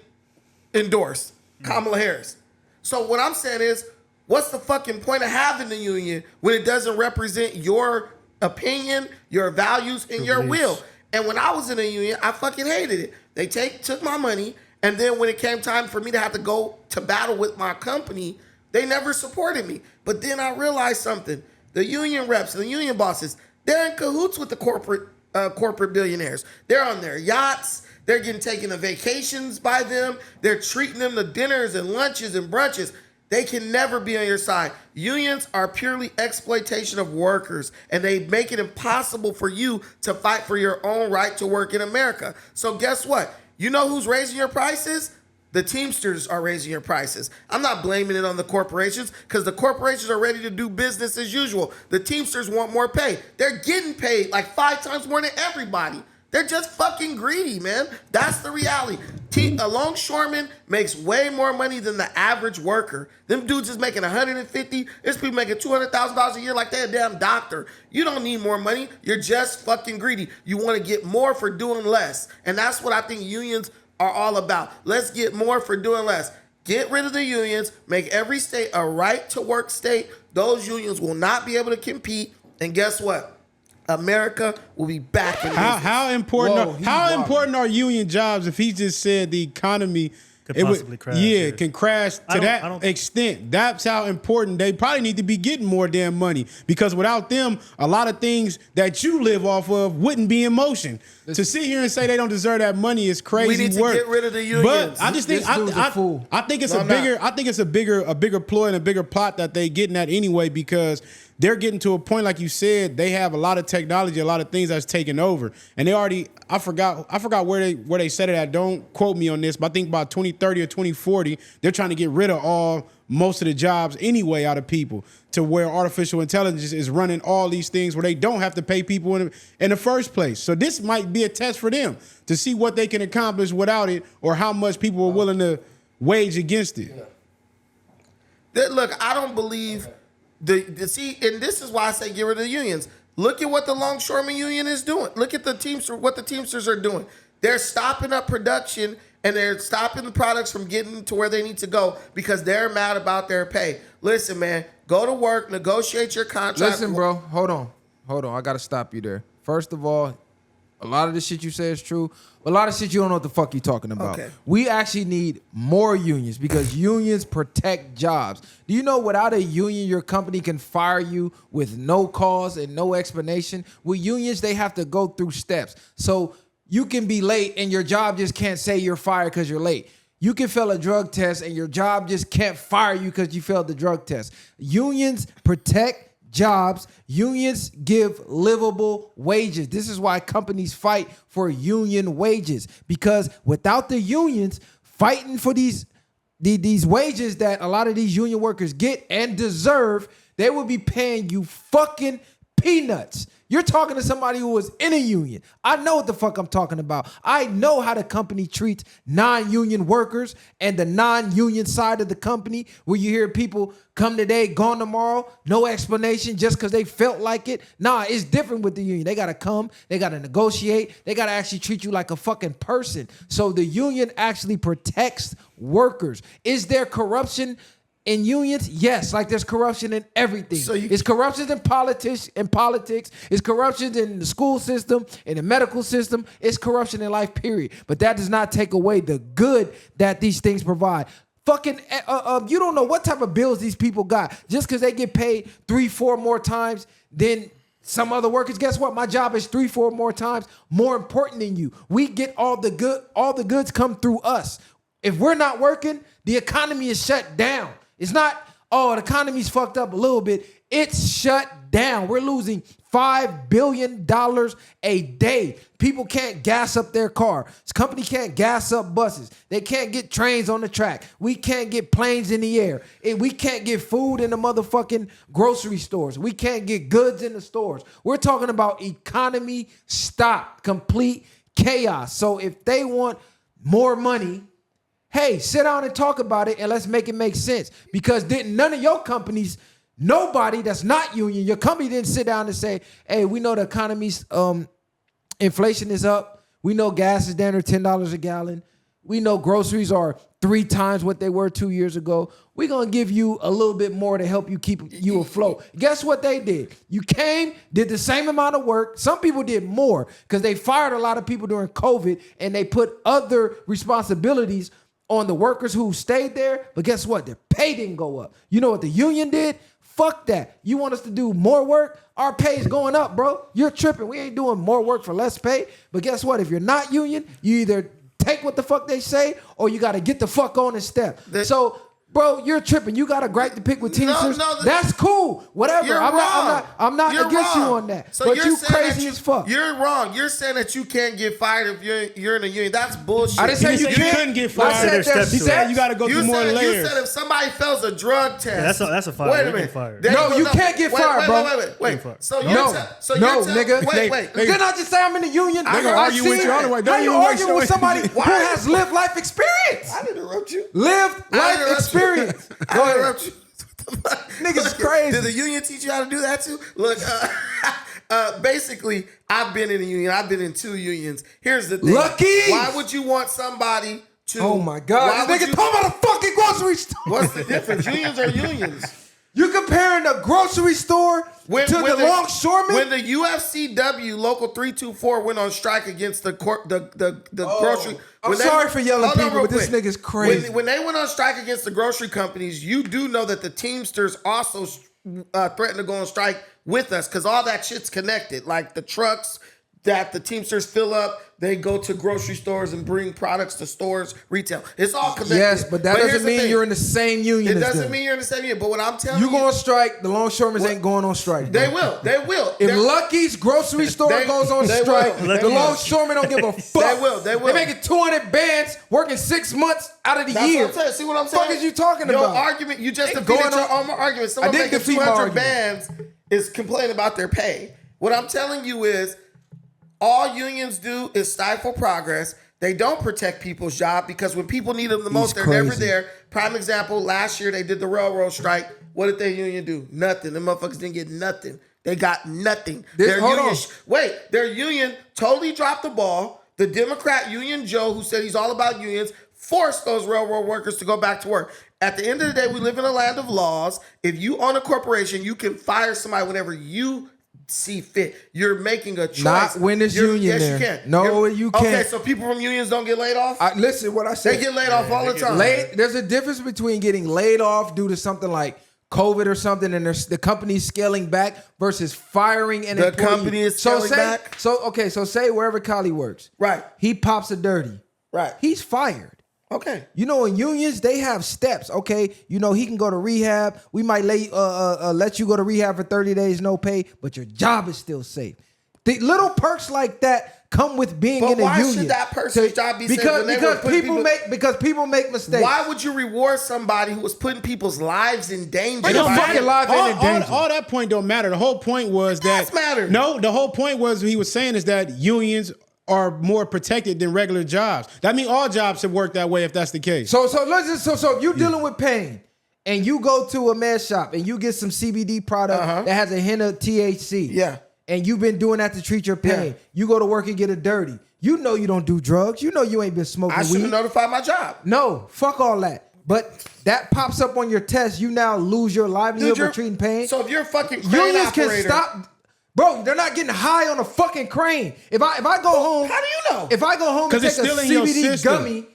endorse? Kamala Harris. So what I'm saying is, what's the fucking point of having the union when it doesn't represent your opinion, your values, and your will? And when I was in a union, I fucking hated it. They took my money, and then when it came time for me to have to go to battle with my company, they never supported me. But then I realized something. The union reps and the union bosses, they're in cahoots with the corporate billionaires. They're on their yachts. They're getting taken to vacations by them. They're treating them to dinners and lunches and brunches. They can never be on your side. Unions are purely exploitation of workers, and they make it impossible for you to fight for your own right to work in America. So guess what? You know who's raising your prices? The Teamsters are raising your prices. I'm not blaming it on the corporations because the corporations are ready to do business as usual. The Teamsters want more pay. They're getting paid like 5 times more than everybody. They're just fucking greedy, man. That's the reality. A longshoreman makes way more money than the average worker. Them dudes is making $150. There's people making $200,000 a year like they're a damn doctor. You don't need more money. You're just fucking greedy. You want to get more for doing less. And that's what I think unions are all about. Let's get more for doing less. Get rid of the unions. Make every state a right-to-work state. Those unions will not be able to compete. And guess what? America will be back in business. How important are union jobs if he just said the economy Could it would, possibly crash, yeah, yeah. it can crash I to don't- that extent. That's how important they probably need to be getting more damn money, because without them, a lot of things that you live off of wouldn't be in motion. To sit here and say they don't deserve that money is crazy We need to work. get rid of the unions. But I just think This dude's a fool. I think it's No, a I'm bigger not. I think it's a bigger ploy and a bigger plot that they getting at anyway, because they're getting to a point, like you said, they have a lot of technology, a lot of things that's taken over. And they already, I forgot where they said it at. Don't quote me on this, but I think by 2030 or 2040, they're trying to get rid of most of the jobs anyway out of people, to where artificial intelligence is running all these things where they don't have to pay people in the first place. So this might be a test for them to see what they can accomplish without it, or how much people are willing to wage against it. Look, I don't believe see, and this is why I say get rid of the unions. Look at what the longshoreman union is doing. Look at what the Teamsters are doing. They're stopping up production and they're stopping the products from getting to where they need to go because they're mad about their pay. Listen, man, go to work, negotiate your contract. Listen, bro, hold on. I gotta stop you there. First of all, a lot of the shit you say is true. A lot of shit you don't know what the fuck you talking about. Okay. We actually need more unions because unions protect jobs. Do you know without a union, your company can fire you with no cause and no explanation? With unions, they have to go through steps. So you can be late and your job just can't say you're fired because you're late. You can fail a drug test and your job just can't fire you because you failed the drug test. Unions protect jobs. Unions give livable wages. This is why companies fight for union wages, because without the unions fighting for these wages that a lot of these union workers get and deserve, they would be paying you fucking peanuts. You're talking to somebody who was in a union. I know what the fuck I'm talking about. I know how the company treats non-union workers and the non-union side of the company, where you hear people come today, gone tomorrow, no explanation just because they felt like it. Nah, it's different with the union. They got to come. They got to negotiate. They got to actually treat you like a fucking person. So the union actually protects workers. Is there corruption in unions? Yes, like there's corruption in everything. It's corruption in politics. It's corruption in the school system, in the medical system. It's corruption in life, period. But that does not take away the good that these things provide. Fucking, you don't know what type of bills these people got. Just because they get paid 3-4 more times than some other workers. Guess what? My job is 3-4 more times more important than you. We get all the goods come through us. If we're not working, the economy is shut down. It's not, the economy's fucked up a little bit. It's shut down. We're losing $5 billion a day. People can't gas up their car. This company can't gas up buses. They can't get trains on the track. We can't get planes in the air. We can't get food in the motherfucking grocery stores. We can't get goods in the stores. We're talking about economy stop, complete chaos. So if they want more money, hey, sit down and talk about it and let's make it make sense. Because none of your companies, nobody that's not union, your company didn't sit down and say, hey, we know the economy's inflation is up. We know gas is down to $10 a gallon. We know groceries are 3 times what they were 2 years ago. We're going to give you a little bit more to help you keep you afloat. Guess what they did? You came, did the same amount of work. Some people did more because they fired a lot of people during COVID and they put other responsibilities on the workers who stayed there. But guess what? Their pay didn't go up. You know what the union did? Fuck that. You want us to do more work? Our pay is going up, bro. You're tripping. We ain't doing more work for less pay. But guess what? If you're not union, you either take what the fuck they say or you got to get the fuck on and step. So, bro, you're tripping. You got a gripe to pick with Teamsters. That's cool. Whatever. You're I'm not You're against wrong. you on that. So but you're you saying crazy that as fuck. You're wrong. You're saying that you can't get fired if you're in a union. That's bullshit. I didn't say you said couldn't get I fired. said there's He said steps. you got to go through more You layers. said if somebody fails a drug test. That's a fire. Wait a You minute. get fired. They- You can't get fired, bro. Wait. fired. So No, you're nigga. Wait. Didn't I just say I'm in the union? They gonna argue with you other way. How you arguing with somebody who Why? has lived life experience? I didn't interrupt you. Lived I life interrupt you. experience. I Go ahead. interrupt you. Niggas crazy. Did the union teach you how to do that too? Look, basically, I've been in a union. I've been in 2 unions. Here's the thing. Lucky. Why would you want somebody to? Oh my God. Why This would nigga talking about a fucking grocery store. What's the difference? Unions are unions. You comparing the grocery store to the longshoremen? When the UFCW Local 324 went on strike against the grocery... I'm sorry for yelling people, but this nigga's crazy. When they went on strike against the grocery companies, you do know that the Teamsters also threatened to go on strike with us because all that shit's connected. Like the trucks that the Teamsters fill up, they go to grocery stores and bring products to stores, retail. It's all connected. Yes, but that doesn't mean you're in the same union. It doesn't mean you're in the same union. But what I'm telling you, go on strike. The longshoremen ain't going on strike. They will. They will. If Lucky's grocery store goes on strike, the longshoremen don't give a fuck. They will. They will. They're making 200 bands, working 6 months out of the year. What I'm saying. See what I'm saying? What the fuck is you talking your about? Your argument, you just defeated your own argument. Someone making 200 bands is complaining about their pay. What I'm telling you is, all unions do is stifle progress. They don't protect people's job because when people need them the most, they're never there. Prime example, last year they did the railroad strike. What did their union do? Nothing. The motherfuckers didn't get nothing. They got nothing. Their union totally dropped the ball. The Democrat Union Joe, who said he's all about unions, forced those railroad workers to go back to work. At the end of the day, we live in a land of laws. If you own a corporation, you can fire somebody whenever you see fit. You're making a choice. Not when it's union. Yes, there. you can. No, you can't. Okay, so people from unions don't get laid off? Listen, what I said. They get laid off all the time. There's a difference between getting laid off due to something like COVID or something, and the company's scaling back versus firing an employee. The company is scaling back? So say wherever Kali works. Right. He pops a dirty. Right. He's fired. Okay. You know, in unions, they have steps. Okay. You know, he can go to rehab. We might let you go to rehab for 30 days, no pay, but your job is still safe. The little perks like that come with being in a union. Why should that person's job be safe? Because people make mistakes. Why would you reward somebody who was putting people's lives in danger? It don't matter. All that point don't matter. The whole point was that matter. No, the whole point was he was saying is that unions are more protected than regular jobs. That means all jobs should work that way if that's the case. So if you're dealing with pain and you go to a med shop and you get some CBD product that has a hint of THC. Yeah. And you've been doing that to treat your pain. Yeah. You go to work and get a dirty. You know you don't do drugs. You know you ain't been smoking weed. I should have notified my job. No, fuck all that. But that pops up on your test. You now lose your livelihood for treating pain. So if you're a fucking crane unions operator, can stop. Bro, they're not getting high on a fucking crane. If I go home, how do you know? If I go home and take a CBD gummy,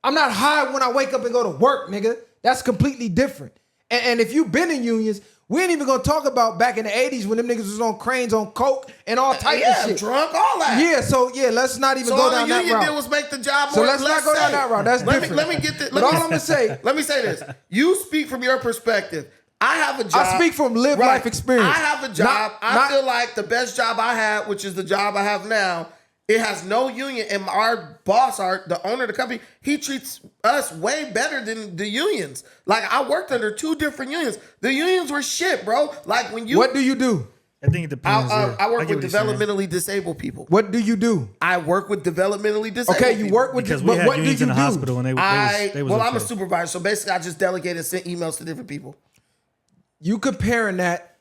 I'm not high when I wake up and go to work, nigga. That's completely different. And if you've been in unions, we ain't even gonna talk about back in the 80s when them niggas was on cranes on coke and all type of shit. Drunk, all that. Yeah, let's not even go down that route. So all the union did was make the job more. So let's not go down that route. That's different. Let me get this. But all I'm gonna say. Let me say this. You speak from your perspective. I have a job. I speak from live life experience. I have a job. I feel like the best job I had, which is the job I have now, it has no union. And our boss, the owner of the company, he treats us way better than the unions. Like, I worked under 2 different unions. The unions were shit, bro. Like, when you... What do you do? I think it depends. I work with developmentally disabled people. What do you do? I work with developmentally disabled people. Okay, you work with... Because we had unions in the hospital and they was I'm a supervisor. So basically, I just delegated and sent emails to different people. You comparing that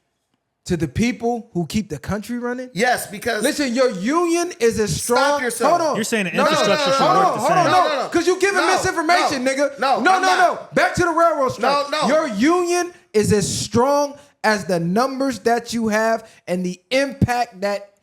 to the people who keep the country running? Yes, because... Listen, your union is as strong... Stop yourself. Hold on. You're saying the infrastructure should work the same. No. Because you giving misinformation, nigga. No. Back to the railroad strike. No. Your union is as strong as the numbers that you have and the impact that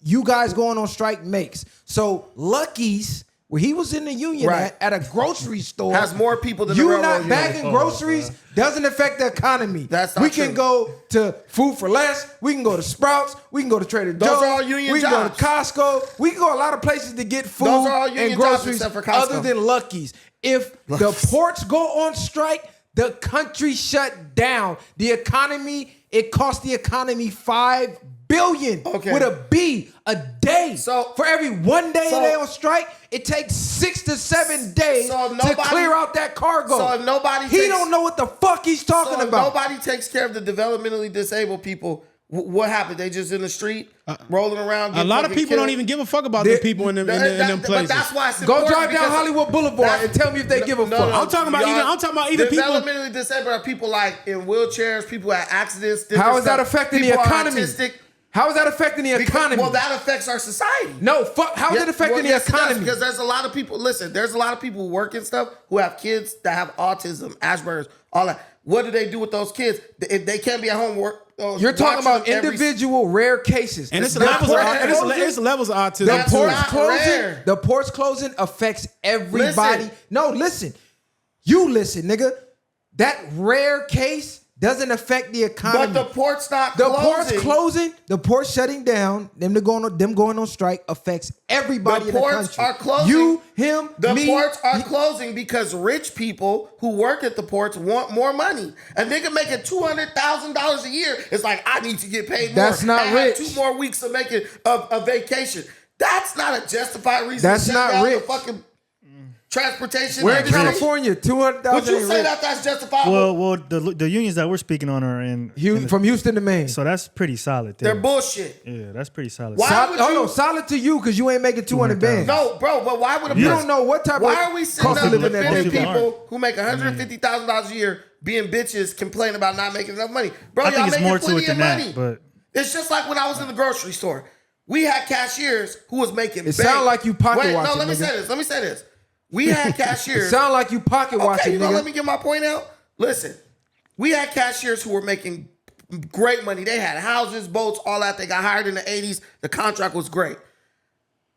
you guys going on strike makes. So, Lucky's... where he was in the union at a grocery store, has more people than the railroad union. You not bagging groceries doesn't affect the economy. That's not we true. can go to Food for Less. We can go to Sprouts. We can go to Trader Joe's. Those are all union we can jobs. go to Costco. We can go a lot of places to get food Those are all union and jobs groceries except for Costco. other than Lucky's. If the ports go on strike, the country shut down. The economy, it cost the economy $5 billion with a B a day. So for every 1 day they on strike, it takes 6 to 7 days to clear out that cargo. So if nobody he don't know what the fuck he's talking about. Nobody takes care of the developmentally disabled people. What happened? They just in the street rolling around. A lot of people don't even give a fuck about the people in them places. But that's why it's go drive down Hollywood Boulevard and tell me if they give a fuck. I'm talking about even people. Developmentally disabled are people like in wheelchairs, people at accidents. How is that affecting the economy? Autistic. How is that affecting the economy? Well, that affects our society. No, fuck. How is it affecting the economy? Because there's a lot of people. Listen, there's a lot of people who work and stuff who have kids that have autism, Asperger's, all that. What do they do with those kids if they can't be at home? You're talking about individual rare cases, And it's levels of autism. The ports closing affects everybody. Listen. No, listen. You listen, nigga. That rare case doesn't affect the economy. But the port's not the closing. port's closing. The port's shutting down. Them going on strike affects everybody in the country. The ports are closing. You, him, the me. ports are closing because rich people who work at the ports want more money. A nigga making $200,000 a year is like, I need to get paid more. That's not I rich. have 2 more weeks of making a vacation. That's not a justified reason. That's to shut not down rich. The fucking transportation. We're in California. 200,000. Would you say that's justifiable? Well, the unions that we're speaking on are From Houston to Maine. so that's pretty solid. There. They're bullshit. Yeah, that's pretty solid. Why would you? Solid to you because you ain't making 200 bands. No, bro, but why would a You person? don't know what type Why of are we sitting cost up of living that defending people people who make $150,000 a year being bitches, complaining about not making enough money? Bro, I y'all think it's making more to plenty it than of money. that, but It's just like when I was in the grocery store. We had cashiers who was making. It sound like you pocket watching, No, let me nigga. say this. We had cashiers. It sound like you pocket watching, Okay, you know, nigga. let me get my point out. Listen, we had cashiers who were making great money. They had houses, boats, all that. They got hired in the 80s. The contract was great.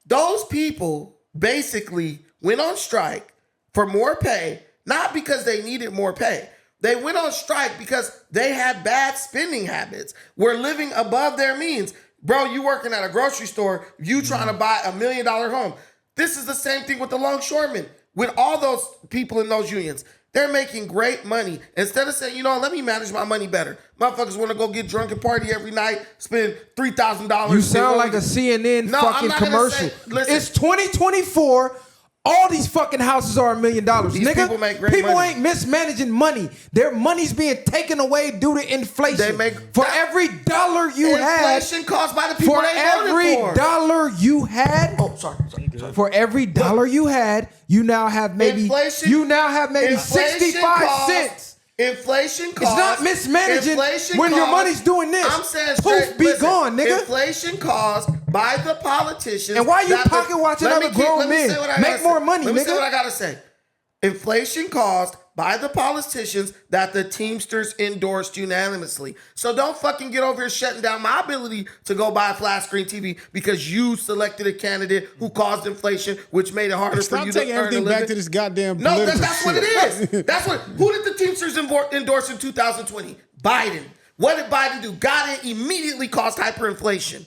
Those people basically went on strike for more pay, not because they needed more pay. They went on strike because they had bad spending habits, were living above their means. Bro, you working at a grocery store, you trying to buy $1 million home. This is the same thing with the longshoremen, with all those people in those unions. They're making great money. Instead of saying, you know, let me manage my money better. Motherfuckers want to go get drunk and party every night, spend $3,000. You sound like a CNN fucking commercial. It's 2024. All these fucking houses are $1 million, These nigga. people make great money. Ain't mismanaging money. Their money's being taken away due to inflation. They make for every dollar you had. Inflation caused by the people For they voted every for. dollar you had. Oh, sorry. For every dollar you had, you now have maybe. Inflation- You now have maybe inflation 65 caused- cents. Inflation costs. It's not mismanaging inflation when your caused- money's doing this. I'm saying Poof, straight, be listen, gone, nigga. Inflation caused by the politicians. And why you that pocket watching let me other grown let me men? say what I Make gotta more say. money, Let me nigga. say what I gotta say. Inflation caused by the politicians that the Teamsters endorsed unanimously. So don't fucking get over here shutting down my ability to go buy a flat screen TV because you selected a candidate who caused inflation, which made it harder for you to Stop taking earn a everything living. back to this goddamn No, political that's what it is. That's what. Who did the Teamsters endorse in 2020? Biden. What did Biden do? Got it immediately caused hyperinflation.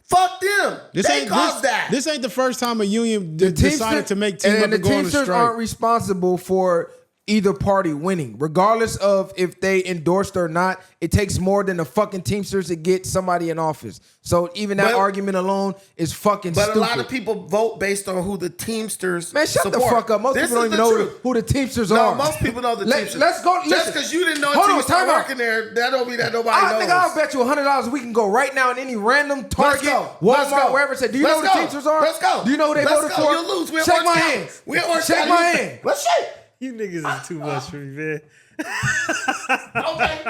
Fuck them. They caused that. This ain't the first time a union decided to make team up the and go on a Teamsters strike. aren't responsible for either party winning, regardless of if they endorsed or not. It takes more than the fucking Teamsters to get somebody in office. So even that argument alone is fucking stupid. But a lot of people vote based on who the Teamsters Man, shut support. the fuck up. Most This people don't is even the know truth. who the Teamsters No, are. most people know the Teamsters. Let's go. Just Listen. because you didn't know Hold on, until you started time out. working there, that don't mean that nobody I knows. think I'll bet you $100 we can go right now in any random Target, Let's Walmart, go. wherever. Say, do you know who the Teamsters are? Let's go. Do you know who they Let's voted go. for? You'll lose. We're Shake Orange my County. hand. We're Orange Shake County. my hand. Let's shake. you niggas is too much for me, man. Okay.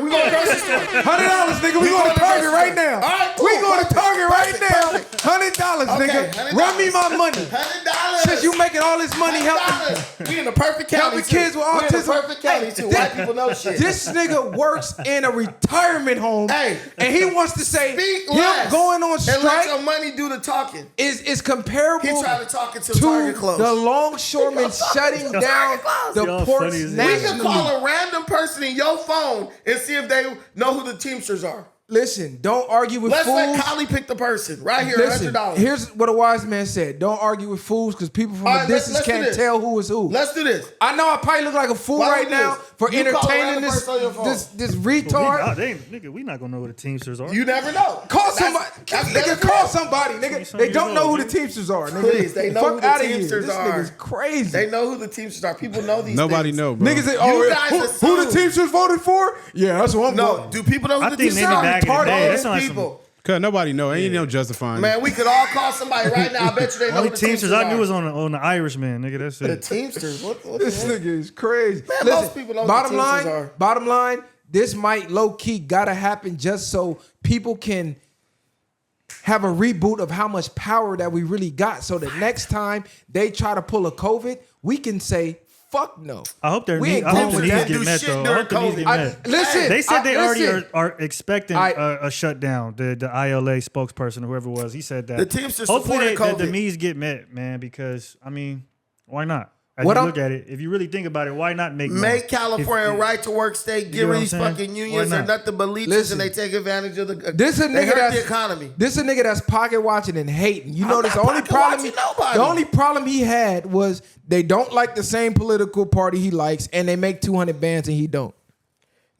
We going to grocery store. $100, nigga. We going to Target right now. All right, cool. We going to Target right now. Perfect. $100, Okay, nigga. $100. Run me my money. $100. Since you making all this money helping. $100. We in the perfect county. Helping kids with We in autism. the perfect county too. Hey, White people know shit. This nigga works in a retirement home, Hey, and he wants to say speak him less going on and let strike your money do the talking. is comparable He tried to talk until to Target closed. the longshoremen shutting down the Y'all ports funny as hell. We can nationally. call a random person in your phone and see if they know who the Teamsters are. Listen, don't argue with Let's fools. let Kylie pick the person right here. Listen, $100. here's what a wise man said: don't argue with fools because people from All a right, distance let's do can't this. tell who is who. Let's do this. I know I probably look like a fool Why right don't we now do this? for You call a entertaining random this person on your phone. this We retard. not, nigga, we not gonna know who the Teamsters are. You never know. Call That's- somebody. that's Nigga, real. call somebody, nigga. some They years don't know old, who the dude. Teamsters are, nigga. Please, they know Fuck who the outta here. Teamsters This are. nigga's crazy. They know who the Teamsters are. People know these Nobody things. know, bro. Niggas say, You oh, guys who the assume. Teamsters voted for? Yeah, that's what I'm No, voting. do people know who I the think Teamsters maybe are? back in the day, that Old sounds like people. Cause nobody know. Ain't no justifying. Man, we could all call somebody right now. I bet you they know Only who the Teamsters I knew are. was on the Irishman, nigga. That's The it. Teamsters. What This nigga is crazy. Man, most people know what the Teamsters are. Bottom line, this might low key gotta happen just so people can have a reboot of how much power that we really got, so that next time they try to pull a COVID, we can say, fuck no. I hope their We needs, ain't I hope going the with needs that. get met though. I hope the needs get met. Listen, They said they already listen. are expecting a shutdown. The ILA spokesperson, whoever it was, he said that. The Teamsters hopefully supported the COVID. needs get met, man, because, I mean, why not? As What you I'm- look at it, if you really think about it, why not make Make California a If- right to work state. get Get what rid I'm of these saying? fucking Why unions. They're not? nothing but leeches, Listen. and they take advantage of the. This a they nigga hurt that's the economy. This a nigga that's pocket watching and hating. You I'm notice not the only pocket problem. watching nobody. The only problem he had was they don't like the same political party he likes, and they make 200 bands and he don't.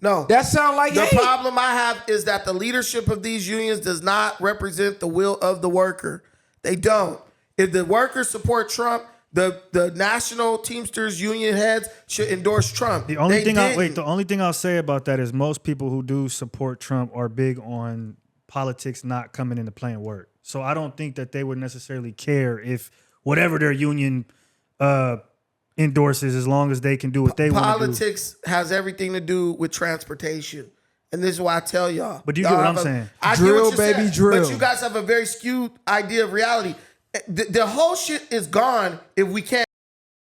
No, That sound like the hate. problem I have is that the leadership of these unions does not represent the will of the worker. They don't. If the workers support Trump, the national Teamsters union heads should endorse Trump. The only They thing didn't. the only thing I'll say about that is most people who do support Trump are big on politics not coming into play and work. So I don't think that they would necessarily care if whatever their union endorses, as long as they can do what they want to do. Politics has everything to do with transportation. And this is why I tell y'all. But you Y'all get what have I'm saying. I Drill, get what you're baby, saying, drill. But you guys have a very skewed idea of reality. The whole shit is gone if we can't